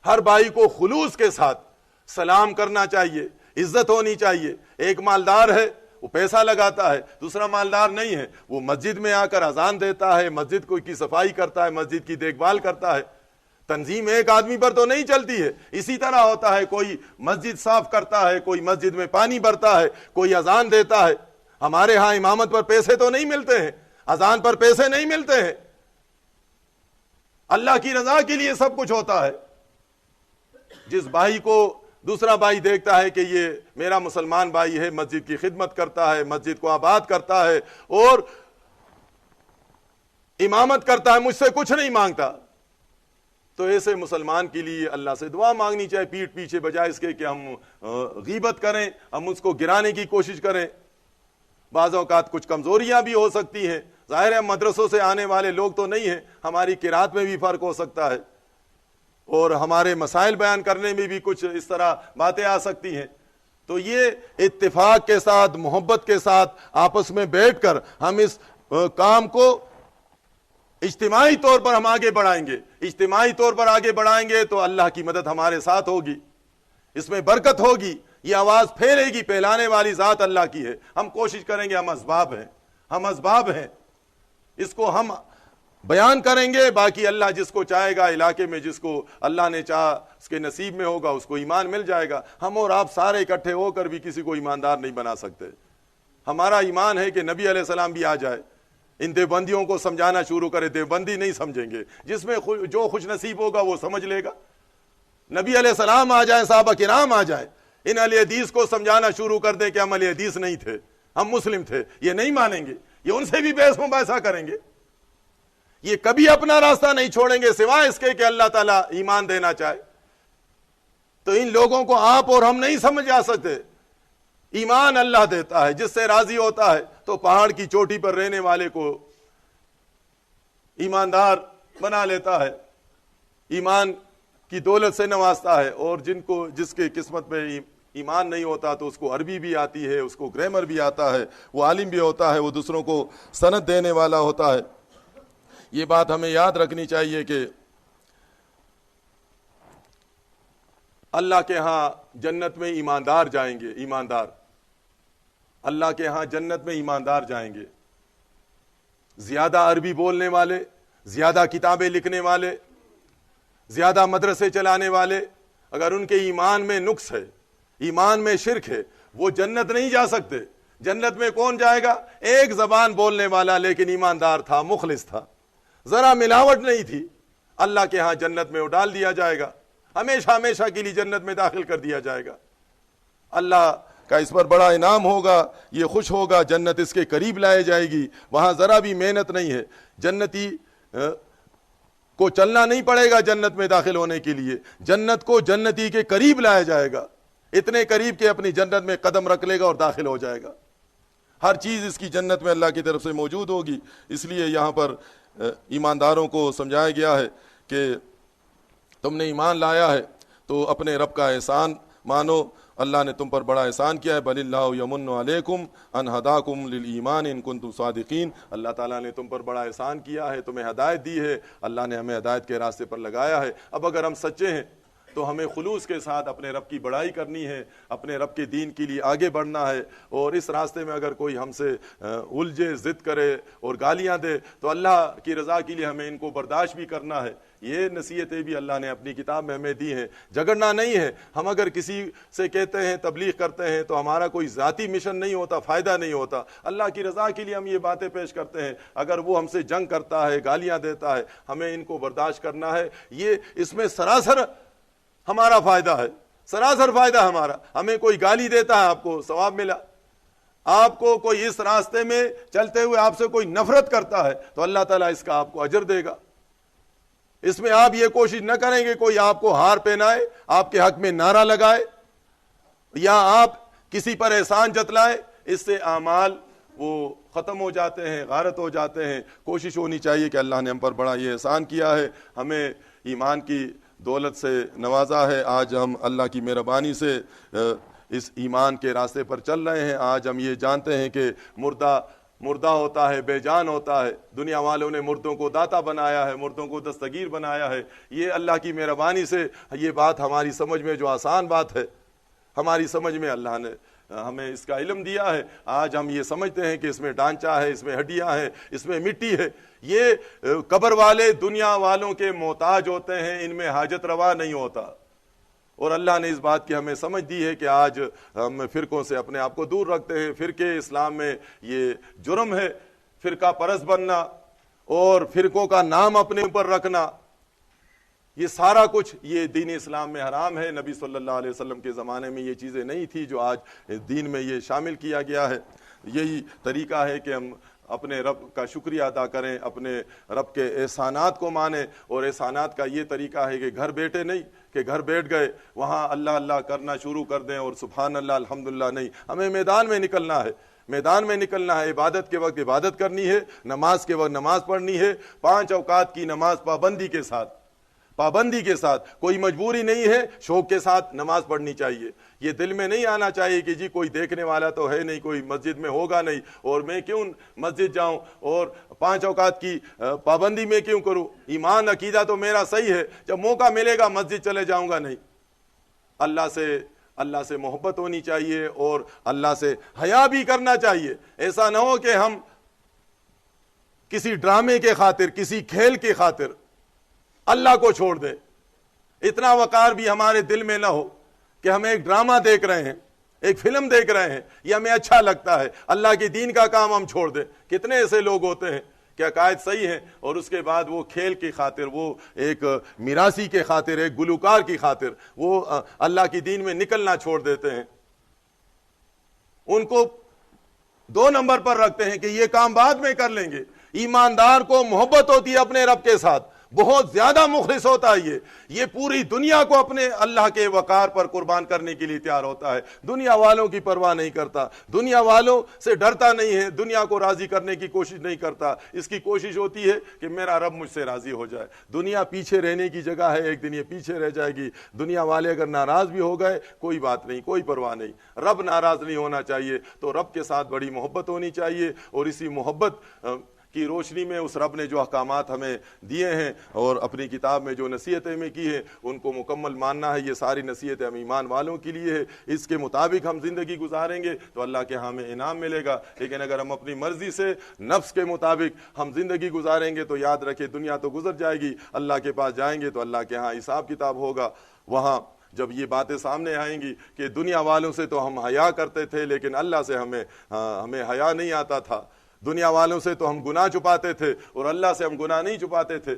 ہر بھائی کو خلوص کے ساتھ سلام کرنا چاہیے, عزت ہونی چاہیے. ایک مالدار ہے وہ پیسہ لگاتا ہے, دوسرا مالدار نہیں ہے وہ مسجد میں آ کر اذان دیتا ہے, مسجد کی صفائی کرتا ہے, مسجد کی دیکھ بھال کرتا ہے. تنظیم ایک آدمی پر تو نہیں چلتی ہے. اسی طرح ہوتا ہے, کوئی مسجد صاف کرتا ہے, کوئی مسجد میں پانی بھرتا ہے, کوئی اذان دیتا ہے. ہمارے ہاں امامت پر پیسے تو نہیں ملتے ہیں, اذان پر پیسے نہیں ملتے ہیں, اللہ کی رضا کے لیے سب کچھ ہوتا ہے. جس بھائی کو دوسرا بھائی دیکھتا ہے کہ یہ میرا مسلمان بھائی ہے, مسجد کی خدمت کرتا ہے, مسجد کو آباد کرتا ہے اور امامت کرتا ہے, مجھ سے کچھ نہیں مانگتا, تو ایسے مسلمان کے لیے اللہ سے دعا مانگنی چاہیے پیٹھ پیچھے, بجائے اس کے کہ ہم غیبت کریں, ہم اس کو گرانے کی کوشش کریں. بعض اوقات کچھ کمزوریاں بھی ہو سکتی ہیں, ظاہر ہے مدرسوں سے آنے والے لوگ تو نہیں ہیں, ہماری قرات میں بھی فرق ہو سکتا ہے اور ہمارے مسائل بیان کرنے میں بھی کچھ اس طرح باتیں آ سکتی ہیں. تو یہ اتفاق کے ساتھ, محبت کے ساتھ آپس میں بیٹھ کر ہم اس کام کو اجتماعی طور پر ہم آگے بڑھائیں گے. اجتماعی طور پر آگے بڑھائیں گے تو اللہ کی مدد ہمارے ساتھ ہوگی, اس میں برکت ہوگی, یہ آواز پھیلے گی. پھیلانے والی ذات اللہ کی ہے. ہم کوشش کریں گے, ہم اسباب ہیں, اس کو ہم بیان کریں گے. باقی اللہ جس کو چاہے گا, علاقے میں جس کو اللہ نے چاہا اس کے نصیب میں ہوگا, اس کو ایمان مل جائے گا. ہم اور آپ سارے اکٹھے ہو کر بھی کسی کو ایماندار نہیں بنا سکتے. ہمارا ایمان ہے کہ نبی علیہ السلام بھی آ جائے, ان دیوبندیوں کو سمجھانا شروع کرے، دیوبندی نہیں سمجھیں گے، جس میں جو خوش نصیب ہوگا وہ سمجھ لے گا۔ نبی علیہ السلام آ جائیں، صحابہ کرام آ جائیں، ان اہل حدیث کو سمجھانا شروع کر دیں کہ ہم اہل حدیث نہیں تھے، ہم مسلم تھے، یہ نہیں مانیں گے، یہ ان سے بھی بحث مباحثہ کریں گے، یہ کبھی اپنا راستہ نہیں چھوڑیں گے سوائے اس کے کہ اللہ تعالیٰ ایمان دینا چاہے۔ تو ان لوگوں کو آپ اور ہم نہیں سمجھ آ سکتے۔ ایمان اللہ دیتا ہے، جس سے راضی ہوتا ہے تو پہاڑ کی چوٹی پر رہنے والے کو ایماندار بنا لیتا ہے، ایمان کی دولت سے نوازتا ہے، اور جس کے قسمت میں ایمان نہیں ہوتا تو اس کو عربی بھی آتی ہے، اس کو گرامر بھی آتا ہے، وہ عالم بھی ہوتا ہے، وہ دوسروں کو سند دینے والا ہوتا ہے۔ یہ بات ہمیں یاد رکھنی چاہیے کہ اللہ کے ہاں جنت میں ایماندار جائیں گے، ایماندار اللہ کے ہاں جنت میں ایماندار جائیں گے۔ زیادہ عربی بولنے والے، زیادہ کتابیں لکھنے والے، زیادہ مدرسے چلانے والے، اگر ان کے ایمان میں نقص ہے، ایمان میں شرک ہے، وہ جنت نہیں جا سکتے۔ جنت میں کون جائے گا؟ ایک زبان بولنے والا لیکن ایماندار تھا، مخلص تھا، ذرا ملاوٹ نہیں تھی، اللہ کے ہاں جنت میں وہ ڈال دیا جائے گا، ہمیشہ ہمیشہ کے لیے جنت میں داخل کر دیا جائے گا۔ اللہ کا اس پر بڑا انعام ہوگا، یہ خوش ہوگا، جنت اس کے قریب لائے جائے گی، وہاں ذرا بھی محنت نہیں ہے، جنتی کو چلنا نہیں پڑے گا جنت میں داخل ہونے کے لیے، جنت کو جنتی کے قریب لایا جائے گا، اتنے قریب کہ اپنی جنت میں قدم رکھ لے گا اور داخل ہو جائے گا۔ ہر چیز اس کی جنت میں اللہ کی طرف سے موجود ہوگی۔ اس لیے یہاں پر ایمانداروں کو سمجھایا گیا ہے کہ تم نے ایمان لایا ہے تو اپنے رب کا احسان مانو، اللہ نے تم پر بڑا احسان کیا ہے۔ بل اللہ یمن علیکم ان ہداکم للایمان ان کنتم صادقین، اللہ تعالیٰ نے تم پر بڑا احسان کیا ہے، تمہیں ہدایت دی ہے، اللہ نے ہمیں ہدایت کے راستے پر لگایا ہے۔ اب اگر ہم سچے ہیں تو ہمیں خلوص کے ساتھ اپنے رب کی بڑائی کرنی ہے، اپنے رب کے دین کے لیے آگے بڑھنا ہے، اور اس راستے میں اگر کوئی ہم سے الجھے، ضد کرے اور گالیاں دے تو اللہ کی رضا کے لیے ہمیں ان کو برداشت بھی کرنا ہے۔ یہ نصیحتیں بھی اللہ نے اپنی کتاب میں ہمیں دی ہیں، جھگڑنا نہیں ہے۔ ہم اگر کسی سے کہتے ہیں، تبلیغ کرتے ہیں تو ہمارا کوئی ذاتی مشن نہیں ہوتا، فائدہ نہیں ہوتا، اللہ کی رضا کے لیے ہم یہ باتیں پیش کرتے ہیں۔ اگر وہ ہم سے جنگ کرتا ہے، گالیاں دیتا ہے، ہمیں ان کو برداشت کرنا ہے۔ یہ اس میں سراسر ہمارا فائدہ ہے، سراسر فائدہ ہمارا۔ ہمیں کوئی گالی دیتا ہے، آپ کو ثواب ملا، آپ کو کوئی اس راستے میں چلتے ہوئے آپ سے کوئی نفرت کرتا ہے تو اللہ تعالیٰ اس کا آپ کو اجر دے گا۔ اس میں آپ یہ کوشش نہ کریں گے کوئی آپ کو ہار پہنائے، آپ کے حق میں نعرہ لگائے، یا آپ کسی پر احسان جتلائے، اس سے اعمال وہ ختم ہو جاتے ہیں، غارت ہو جاتے ہیں۔ کوشش ہونی چاہیے کہ اللہ نے ہم پر بڑا یہ احسان کیا ہے، ہمیں ایمان کی دولت سے نوازا ہے، آج ہم اللہ کی مہربانی سے اس ایمان کے راستے پر چل رہے ہیں۔ آج ہم یہ جانتے ہیں کہ مردہ ہوتا ہے، بے جان ہوتا ہے، دنیا والوں نے مردوں کو داتا بنایا ہے، مردوں کو دستگیر بنایا ہے۔ یہ اللہ کی مہربانی سے یہ بات ہماری سمجھ میں جو آسان بات ہے، ہماری سمجھ میں اللہ نے ہمیں اس کا علم دیا ہے۔ آج ہم یہ سمجھتے ہیں کہ اس میں ڈھانچہ ہے، اس میں ہڈیاں ہیں، اس میں مٹی ہے۔ یہ قبر والے دنیا والوں کے محتاج ہوتے ہیں، ان میں حاجت روا نہیں ہوتا، اور اللہ نے اس بات کی ہمیں سمجھ دی ہے کہ آج ہم فرقوں سے اپنے آپ کو دور رکھتے ہیں۔ فرقے اسلام میں یہ جرم ہے، فرقہ پرست بننا اور فرقوں کا نام اپنے اوپر رکھنا، یہ سارا کچھ یہ دین اسلام میں حرام ہے۔ نبی صلی اللہ علیہ وسلم کے زمانے میں یہ چیزیں نہیں تھی جو آج دین میں یہ شامل کیا گیا ہے۔ یہی طریقہ ہے کہ ہم اپنے رب کا شکریہ ادا کریں، اپنے رب کے احسانات کو مانیں، اور احسانات کا یہ طریقہ ہے کہ گھر بیٹھے نہیں کہ گھر بیٹھ گئے وہاں اللہ اللہ کرنا شروع کر دیں اور سبحان اللہ الحمدللہ نہیں، ہمیں میدان میں نکلنا ہے، میدان میں نکلنا ہے، عبادت کے وقت عبادت کرنی ہے، نماز کے وقت نماز پڑھنی ہے، 5 اوقات کی نماز پابندی کے ساتھ، پابندی کے ساتھ، کوئی مجبوری نہیں ہے، شوق کے ساتھ نماز پڑھنی چاہیے۔ یہ دل میں نہیں آنا چاہیے کہ جی کوئی دیکھنے والا تو ہے نہیں، کوئی مسجد میں ہوگا نہیں، اور میں کیوں مسجد جاؤں اور 5 اوقات کی پابندی میں کیوں کروں، ایمان عقیدہ تو میرا صحیح ہے، جب موقع ملے گا مسجد چلے جاؤں گا نہیں۔ اللہ سے محبت ہونی چاہیے اور اللہ سے حیا بھی کرنا چاہیے۔ ایسا نہ ہو کہ ہم کسی ڈرامے کے خاطر، کسی کھیل کے خاطر اللہ کو چھوڑ دیں۔ اتنا وقار بھی ہمارے دل میں نہ ہو کہ ہم ایک ڈرامہ دیکھ رہے ہیں، ایک فلم دیکھ رہے ہیں، یہ ہمیں اچھا لگتا ہے، اللہ کے دین کا کام ہم چھوڑ دیں۔ کتنے ایسے لوگ ہوتے ہیں کہ عقائد صحیح ہیں اور اس کے بعد وہ کھیل کی خاطر، وہ ایک میراثی کے خاطر، ایک گلوکار کی خاطر وہ اللہ کی دین میں نکلنا چھوڑ دیتے ہیں۔ ان کو 2 نمبر پر رکھتے ہیں کہ یہ کام بعد میں کر لیں گے۔ ایماندار کو محبت ہوتی ہے اپنے رب کے ساتھ، بہت زیادہ مخلص ہوتا ہے، یہ پوری دنیا کو اپنے اللہ کے وقار پر قربان کرنے کے لیے تیار ہوتا ہے، دنیا والوں کی پرواہ نہیں کرتا، دنیا والوں سے ڈرتا نہیں ہے، دنیا کو راضی کرنے کی کوشش نہیں کرتا، اس کی کوشش ہوتی ہے کہ میرا رب مجھ سے راضی ہو جائے۔ دنیا پیچھے رہنے کی جگہ ہے، ایک دن یہ پیچھے رہ جائے گی۔ دنیا والے اگر ناراض بھی ہو گئے کوئی بات نہیں، کوئی پرواہ نہیں، رب ناراض نہیں ہونا چاہیے، تو رب کے ساتھ بڑی محبت ہونی چاہیے، اور اسی محبت کی روشنی میں اس رب نے جو احکامات ہمیں دیے ہیں اور اپنی کتاب میں جو نصیحتیں ہمیں کی ہیں ان کو مکمل ماننا ہے۔ یہ ساری نصیحتیں ہم ایمان والوں کے لیے ہے، اس کے مطابق ہم زندگی گزاریں گے تو اللہ کے ہاں ہمیں انعام ملے گا۔ لیکن اگر ہم اپنی مرضی سے نفس کے مطابق ہم زندگی گزاریں گے تو یاد رکھیں دنیا تو گزر جائے گی، اللہ کے پاس جائیں گے تو اللہ کے ہاں حساب کتاب ہوگا۔ وہاں جب یہ باتیں سامنے آئیں گی کہ دنیا والوں سے تو ہم حیا کرتے تھے لیکن اللہ سے ہمیں حیا نہیں آتا تھا، دنیا والوں سے تو ہم گناہ چھپاتے تھے اور اللہ سے ہم گناہ نہیں چھپاتے تھے،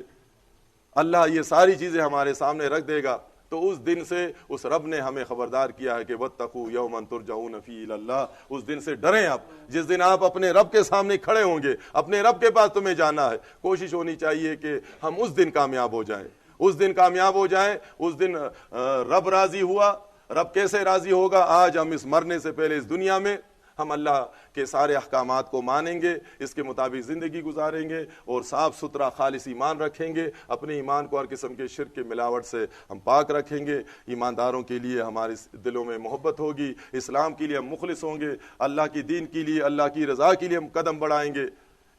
اللہ یہ ساری چیزیں ہمارے سامنے رکھ دے گا۔ تو اس دن سے اس رب نے ہمیں خبردار کیا ہے کہ واتقوا یوما ترجعون فیہ الی اللہ، اس دن سے ڈریں آپ، جس دن آپ اپنے رب کے سامنے کھڑے ہوں گے، اپنے رب کے پاس تمہیں جانا ہے۔ کوشش ہونی چاہیے کہ ہم اس دن کامیاب ہو جائیں، اس دن کامیاب ہو جائیں۔ اس دن رب راضی ہوا، رب کیسے راضی ہوگا؟ آج ہم اس مرنے سے پہلے اس دنیا میں ہم اللہ کے سارے احکامات کو مانیں گے، اس کے مطابق زندگی گزاریں گے اور صاف ستھرا خالص ایمان رکھیں گے، اپنے ایمان کو ہر قسم کے شرک کے ملاوٹ سے ہم پاک رکھیں گے۔ ایمانداروں کے لیے ہمارے دلوں میں محبت ہوگی، اسلام کے لیے ہم مخلص ہوں گے، اللہ کی دین کے لیے، اللہ کی رضا کے لیے ہم قدم بڑھائیں گے،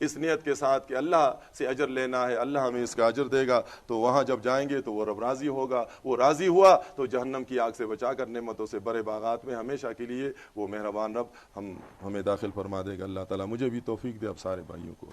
اس نیت کے ساتھ کہ اللہ سے اجر لینا ہے، اللہ ہمیں اس کا اجر دے گا۔ تو وہاں جب جائیں گے تو وہ رب راضی ہوگا، وہ راضی ہوا تو جہنم کی آگ سے بچا کر نعمتوں سے بڑے باغات میں ہمیشہ کے لیے وہ مہربان رب ہمیں داخل فرما دے گا۔ اللہ تعالیٰ مجھے بھی توفیق دے، اب سارے بھائیوں کو۔